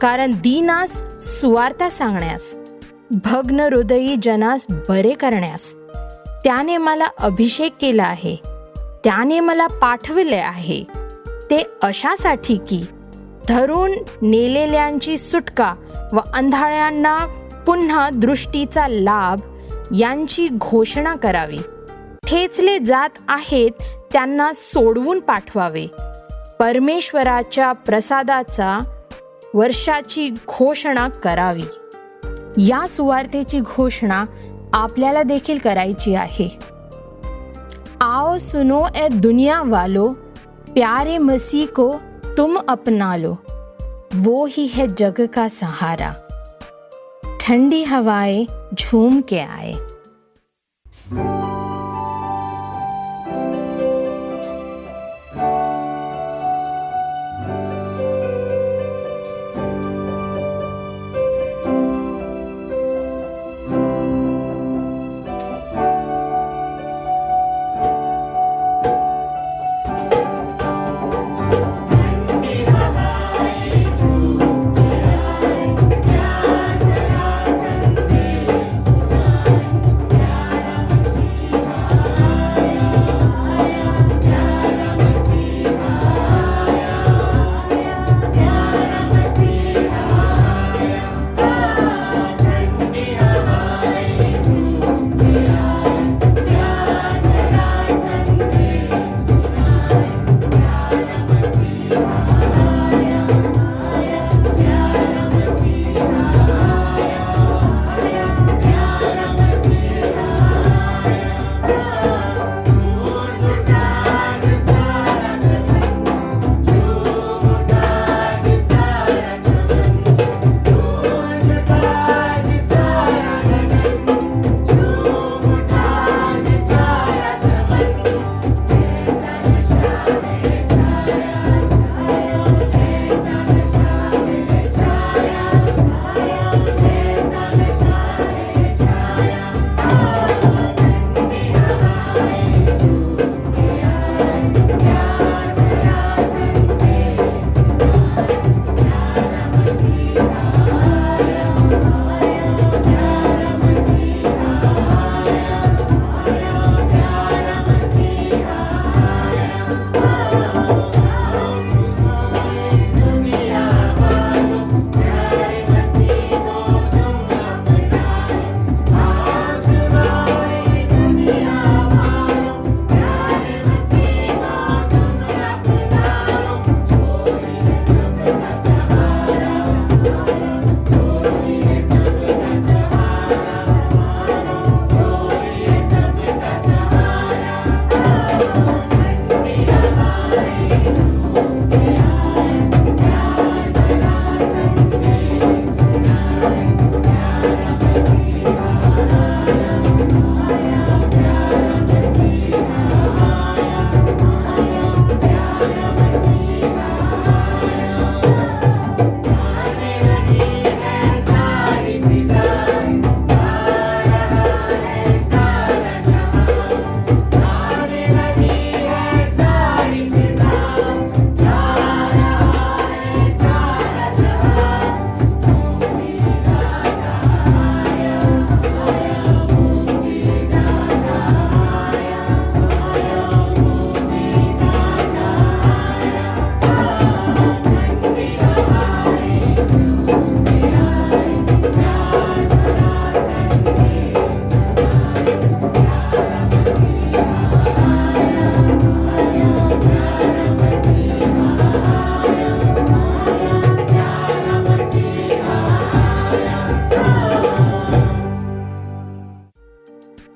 कारण दीनास सुवार्ता सांगण्यास, भग्न हृदयी जनास बरे करण्यास त्याने मला अभिषेक केला आहे. त्याने मला पाठविले आहे ते अशासाठी की धरून नेलेल्यांची सुटका व अंधाळ्यांना पुन्हा दृष्टीचा लाभ यांची घोषणा करावी, ठेचले जात आहेत त्यांना सोडवून पाठवावे, परमेश्वराच्या प्रसादाचा वर्षाची घोषणा करावी. या सुवार्तेची घोषणा आपल्याला देखील करायची आहे. आओ सुनो ए दुनिया वालो, प्यारे मसीह को तुम अपना लो, वो ही है जग का सहारा, ठंडी हवाएं झूम के आए.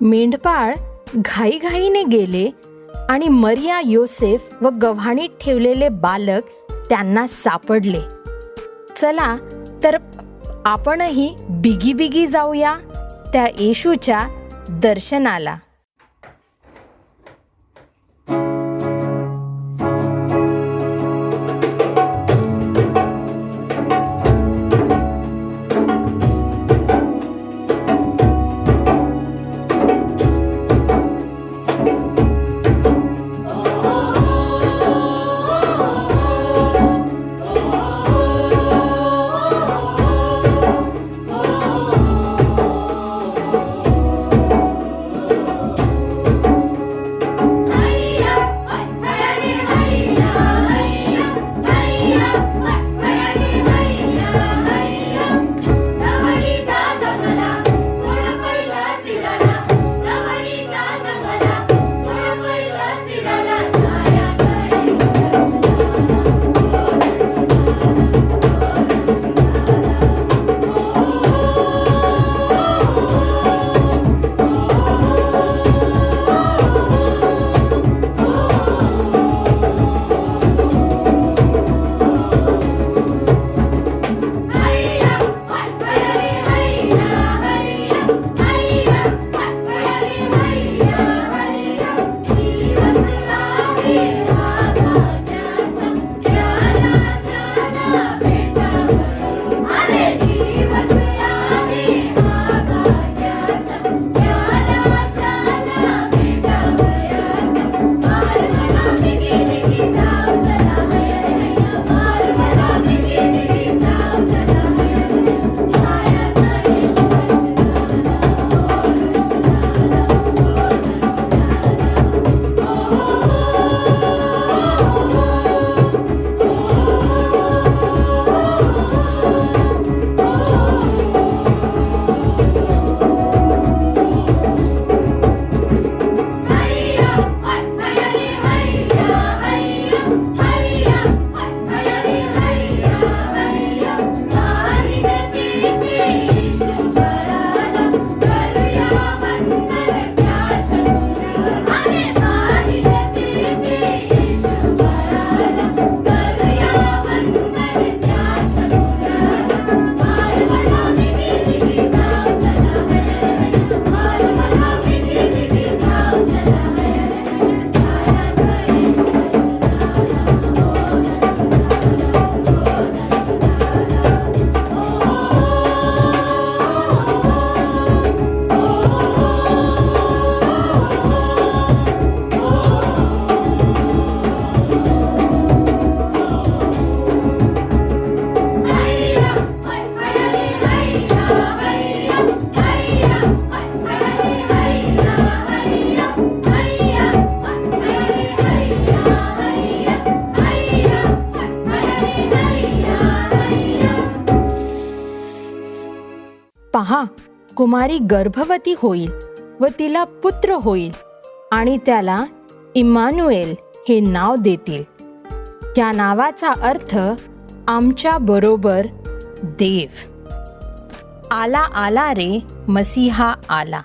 मेंढपाळ घाईघाईने गेले आणि मरिया, योसेफ व गव्हाणीत ठेवलेले बालक त्यांना सापडले. चला तर आपणही बिगी बिगी जाऊया त्या येशूच्या दर्शनाला. पहा, कुमारी गर्भवती होईल व तिला पुत्र होईल आणि त्याला इम्मानुएल हे नाव देतील. या नावाचा अर्थ आमच्या बरोबर देव. आला आला रे मसीहा आला.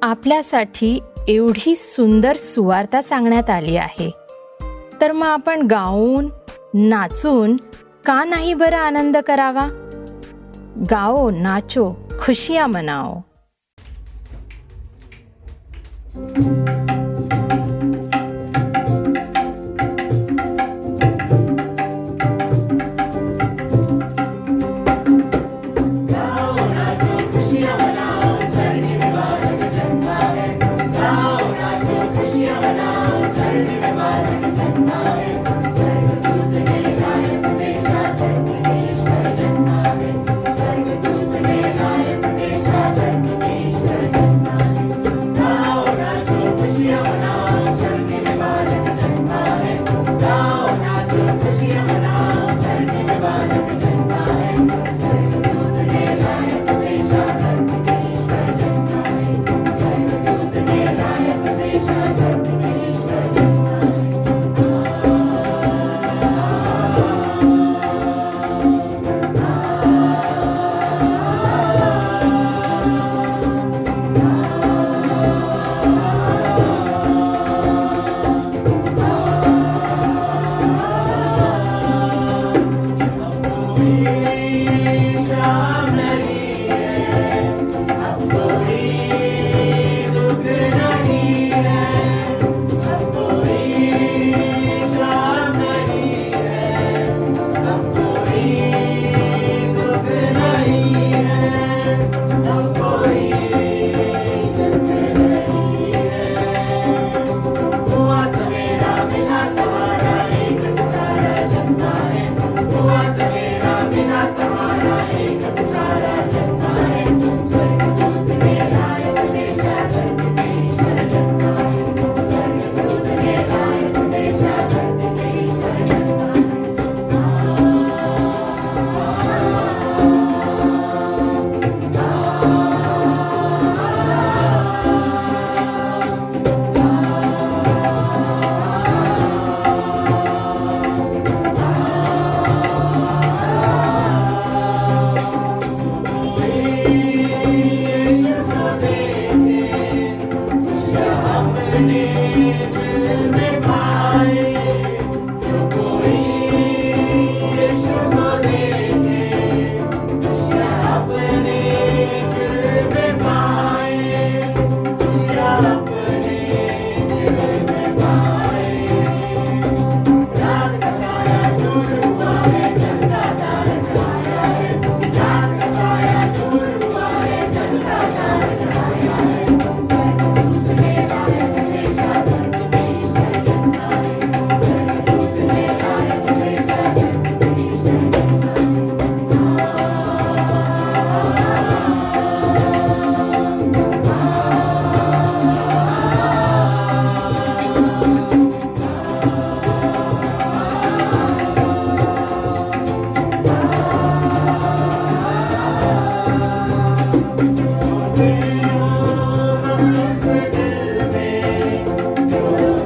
आपल्यासाठी एवढी सुंदर सुवार्ता सांगण्यात आली आहे, तर मग आपण गाऊन नाचून का नाही बरं आनंद करावा? गाओ नाचो खुशियाँ मनाओ.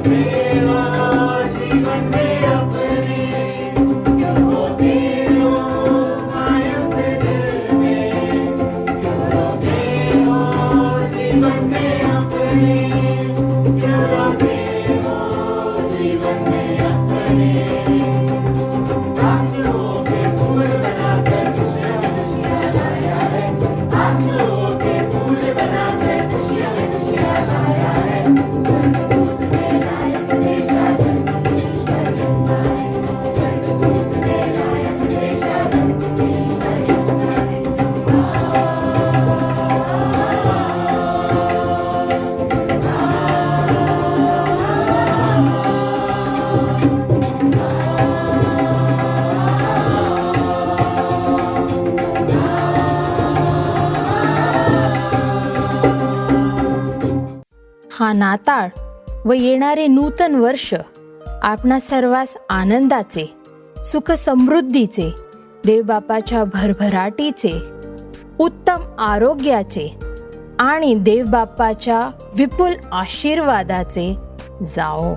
तेरा जीवन में अपने क्यों रोते हो मायूस दिल में क्यों रोते हो जीवन में अपने क्यों रोते हो जीवन में अपने आंसुओं के फूल बनाकर खुशियाँ में खुशियाँ लाया है आंसुओं के फूल बनाकर खुशियाँ में खुशियाँ लाया है स्वर्गदूत ने लाया संदेशा धरती की ईश्वर जन्मा है स्वर्गदूत ने लाया संदेशा धरती की ईश्वर जन्मा हा नाताळ व येणारे नूतन वर्ष आपणा सर्वांस आनंदाचे, सुख समृद्धीचे, देवबापाच्या भरभराटीचे, उत्तम आरोग्याचे आणि देवबापाच्या विपुल आशीर्वादाचे जाओ.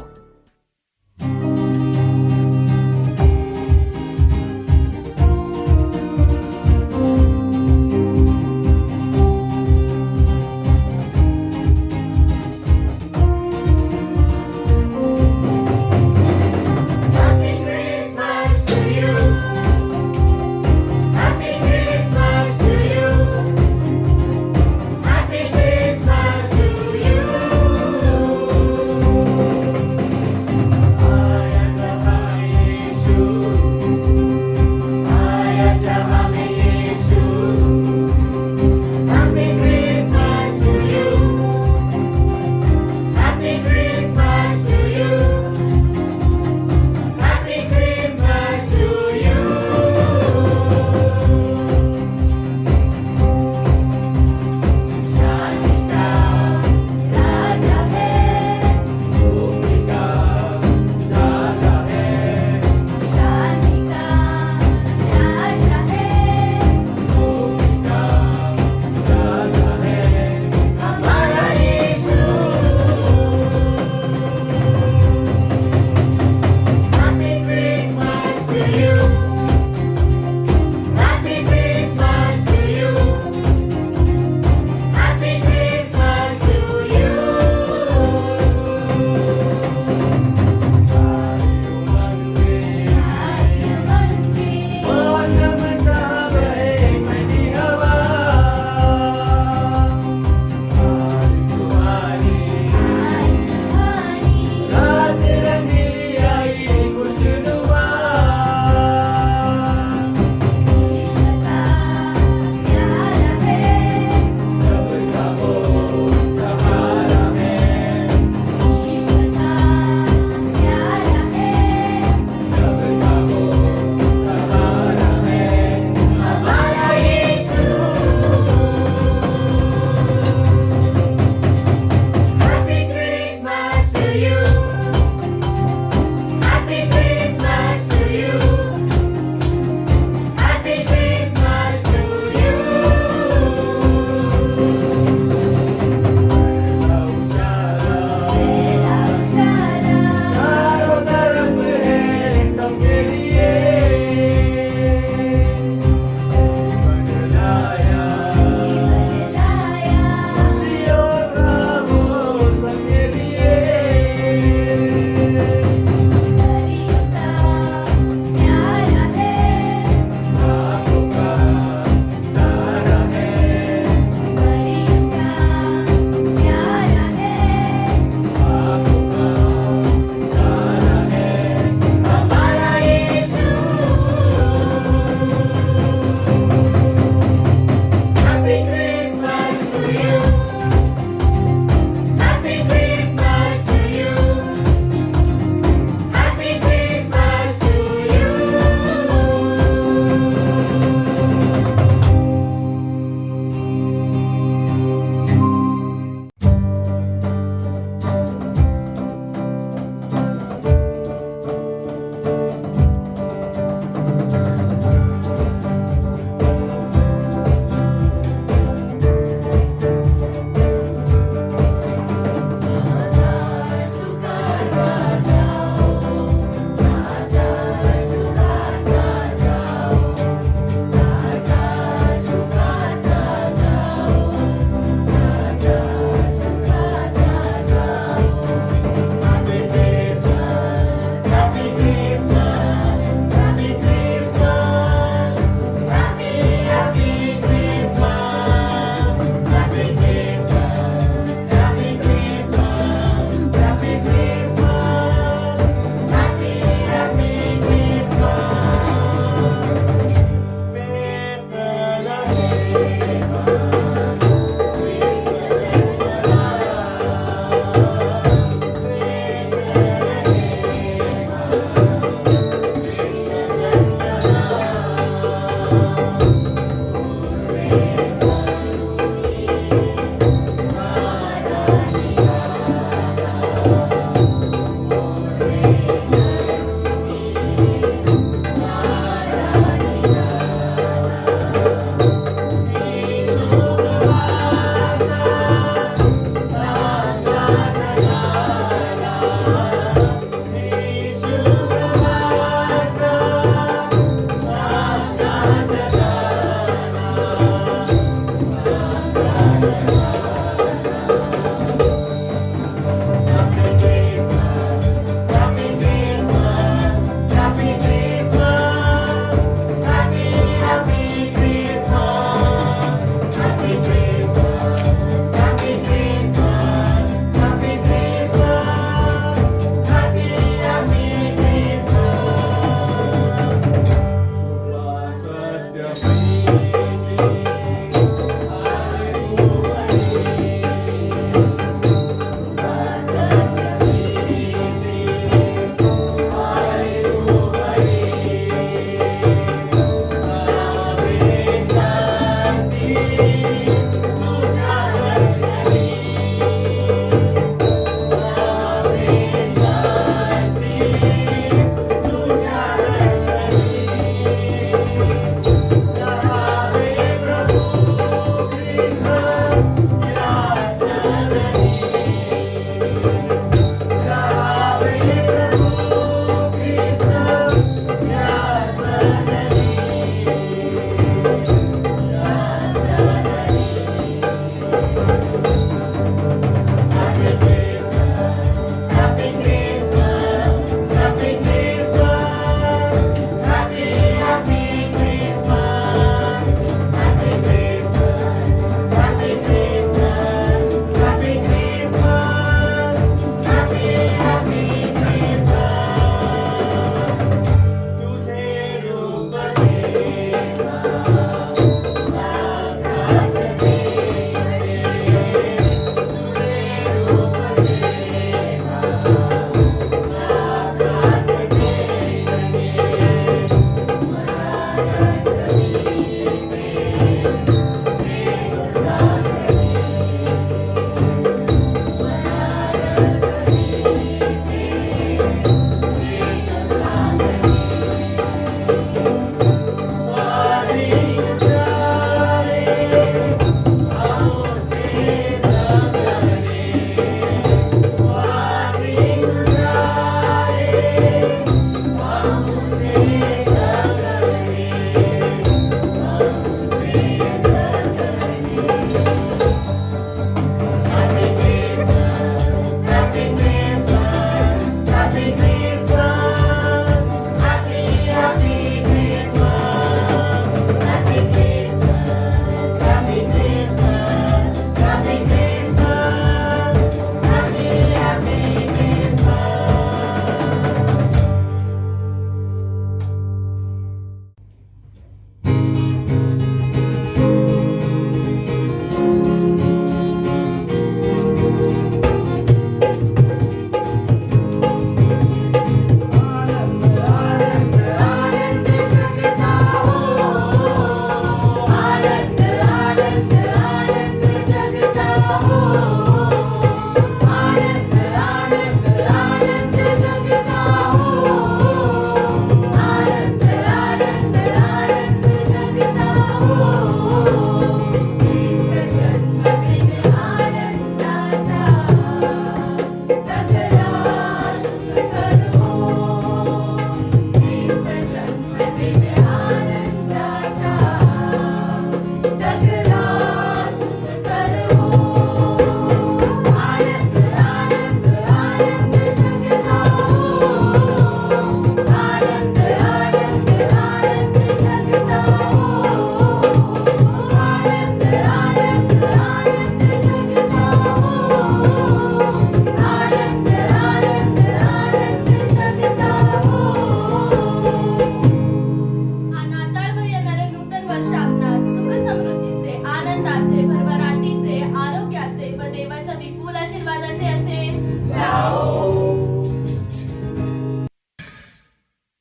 Happy Christmas to you. Happy Christmas to you. Happy Christmas to you.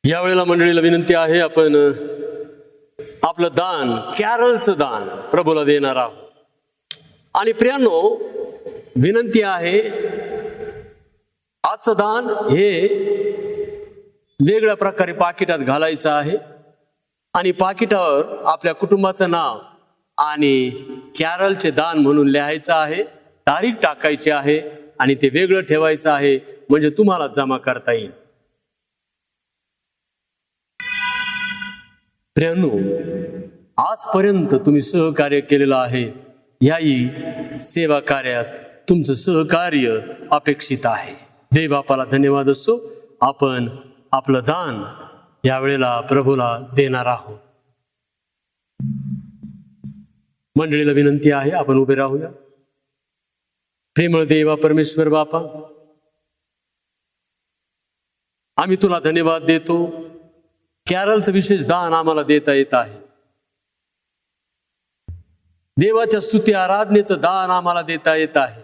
यावेळेला मंडळीला विनंती आहे, आपण आपलं दान, कॅरलचं दान प्रभूला देणार आहोत. आणि प्रियांनो, विनंती आहे, आजचं दान हे वेगळ्या प्रकारे पाकिटात घालायचं आहे आणि पाकिटावर आपल्या कुटुंबाचं नाव आणि कॅरलचे दान म्हणून लिहायचं आहे, तारीख टाकायची आहे आणि ते वेगळं ठेवायचं आहे, म्हणजे तुम्हाला जमा करता येईल. प्रियांनो, आजपर्यंत तुम्ही सहकार्य केलेलं आहे. याही सेवा कार्यात तुमचं सहकार्य अपेक्षित आहे. देव बापाला धन्यवाद असो. आपण आपलं दान यावेळेला प्रभूला देणार आहोत. मंडळीला विनंती आहे, आपण उभे राहूया. प्रेमळ देवा परमेश्वर बापा, आम्ही तुला धन्यवाद देतो. कॅरलचं विशेष दान आम्हाला देता येत आहे. देवाच्या स्तुती आराधनेचं दान आम्हाला देता येत आहे.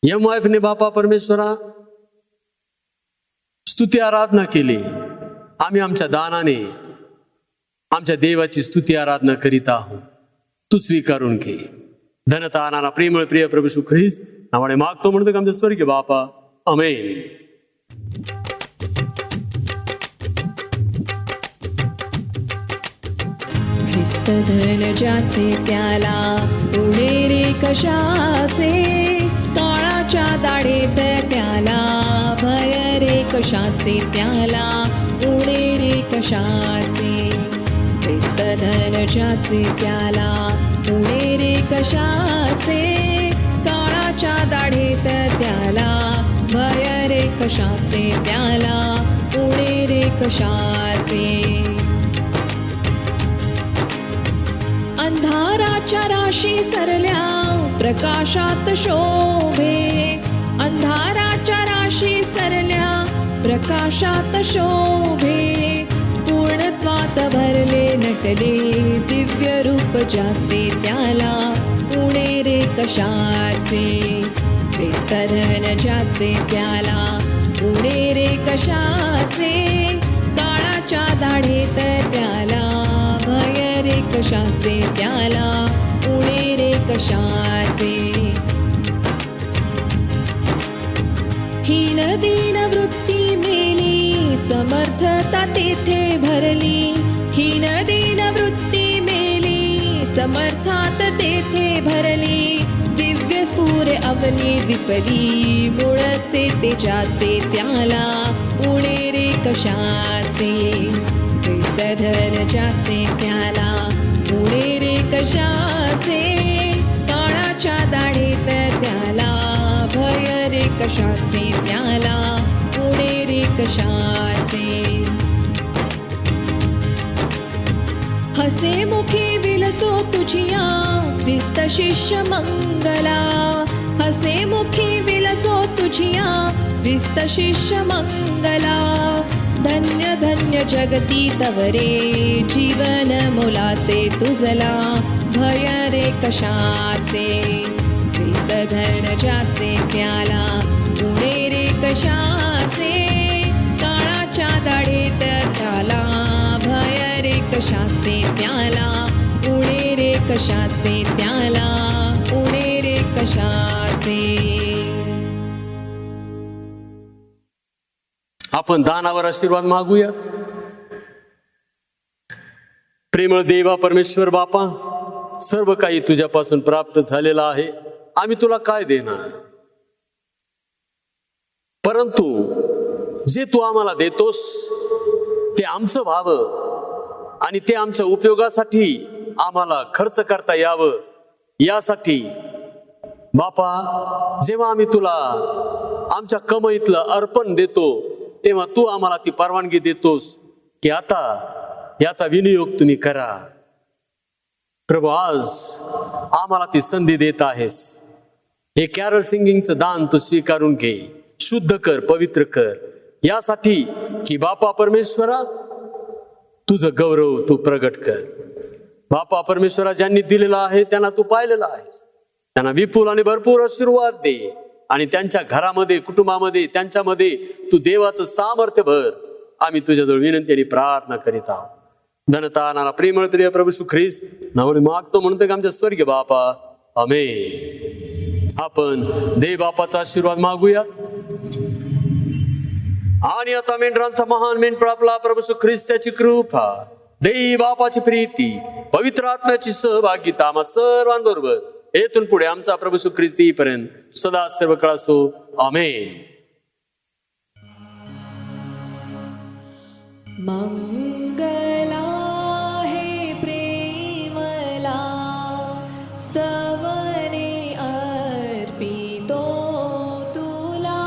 MYF ने बापा परमेश्वरा स्तुती आराधना केली. आम्ही आमच्या दानाने आमच्या देवाची स्तुती आराधना करीत आहोत. तू स्वीकारून घे. धनता आणणारा प्रेमळ प्रिय प्रभू येशू ख्रिस्त नावाने मागतो, म्हणतो की आमच्या स्वर्गीय बापा, आमेन. ख्रिस्त धन ज्याचे त्याला उडे रे कशाचे, काळाच्या दाढेत त्याला भय रे कशाचे, त्याला उडे रे कशाचे. ख्रिस्त धन ज्याचे त्याला उडे रे कशाचे, काळाच्या दाढेत त्याला भय रे कशाचे, त्याला उडे रे कशाचे. अंधाराच्या राशी सरल्या प्रकाशात शोभे, अंधाराच्या राशी सरल्या प्रकाशात शोभे. पूर्णत्वात भरले नटले दिव्य रूप ज्याचे, त्याला उणे रे कशाचे. ख्रिस्त धन ज्याचे त्याला उणे रे कशाचे, काळाच्या दाढेत त्याला भय रे कशाचे, त्याला उणे रे कशाचे. हीन दीन वृत्ती मेली समर्थता तेथे भरली, हीन दीन वृत्ती मेली समर्थात तेथे भरली. दिव्य स्फुरे अवनी दिपली, मुळचे तेजाचे, त्याला उणे रे कशाचे. ख्रिस्त धन ज्याचे त्याला उणे रे कशाचे, काळाच्या दाढेत त्याला भय रे कशाचे, त्याला उणे रे कशाचे. हसे मुखी विलसो तुझिया ख्रिस्त शिष्य मंगला, हसे मुखी विलसो तुझिया ख्रिस्त शिष्य मंगला. धन्य धन्य जगती तवरे जीवन मोलाचे तुझला, भय रे कशाचे. ख्रिस्त धन ज्याचे त्याला उणे रे कशाचे, काळाच्या दाढेत त्याला भय रे कशाचे, त्याला उणे रे कशाचे, त्याला उणे रे कशाचे. आपण दानावर आशीर्वाद मागूया. प्रेमळ देवा परमेश्वर बापा, सर्व काही तुझ्यापासून प्राप्त झालेलं आहे. आम्ही तुला काय देणार, परंतु जे तू आम्हाला देतोस ते आमचं व्हावं आणि ते आमच्या उपयोगासाठी आम्हाला खर्च करता यावं, यासाठी बापा जेव्हा आम्ही तुला आमच्या कमाईतलं अर्पण देतो, तेव्हा तू आम्हाला ती परवानगी देतोस की आता याचा विनियोग तुम्ही करा. प्रभू, आज आम्हाला ती संधी देत आहेस. हे कॅरल सिंगिंगचं दान तू स्वीकारून घे, शुद्ध कर, पवित्र कर, यासाठी की बापा परमेश्वरा तुझं गौरव तू प्रगट कर. बापा परमेश्वरा, ज्यांनी दिलेला आहे त्यांना तू पाहिलेला आहेस. त्यांना विपुल आणि भरपूर आशीर्वाद दे आणि त्यांच्या घरामध्ये, कुटुंबामध्ये, त्यांच्यामध्ये तू देवाचं सामर्थ्य भर. आम्ही तुझ्याजवळ विनंती आणि प्रार्थना करीत आहोत. धनता नाना प्रेमळ प्रिय प्रभू श्री ख्रिस्त नावाने मागतो म्हणून तर आमच्या स्वर्गीय बापा आमेन. आपण देव बापाचा आशीर्वाद मागूया. आणि आता मेंढरांचा महान मेंढपाळ आपला प्रभू श्री ख्रिस्ताची कृपा, देव बापाची प्रीती, पवित्र आत्म्याची सहभागिता आम्हा सर्वांबरोबर येथून पुढे आमचा प्रभू श्री ख्रिस्त येईपर्यंत सदा सर्व काळ असो. आमेन. मंगला हे प्रेमला स्तवने अर्पितो तुला,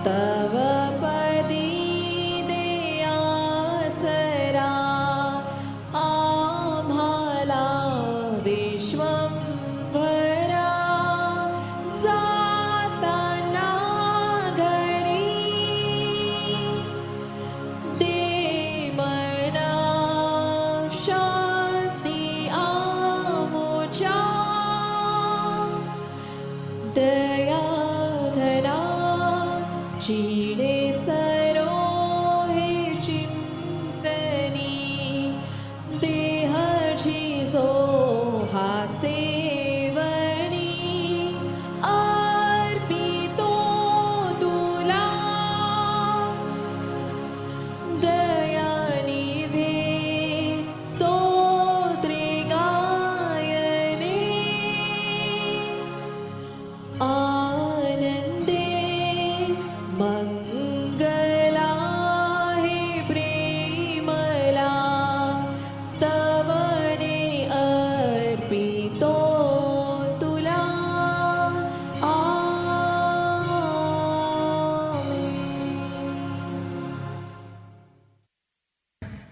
तव पदी दे आसरा आम्हाला विश्वंभरा. जाताना घरी दे मना शांती आमुच्या, दया घना चिडे सरो हे चिंतनी, देहाची सो हा सेवनी अर्पितो तुला. दयानिधे स्तोत्रे गायने, आनंदे मंगला हे प्रेमला स्तवने अर्पितो तुला.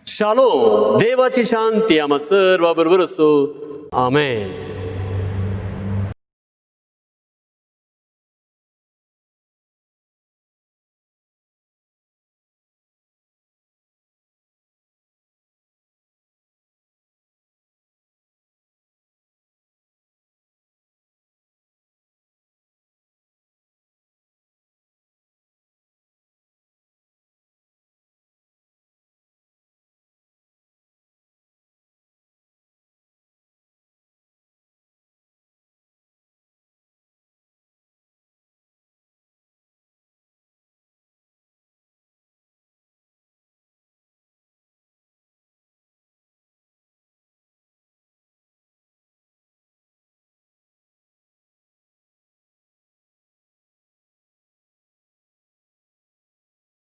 शालोम. देवाची शांती आम्हा सर्वांबरोबर असो. आमेन.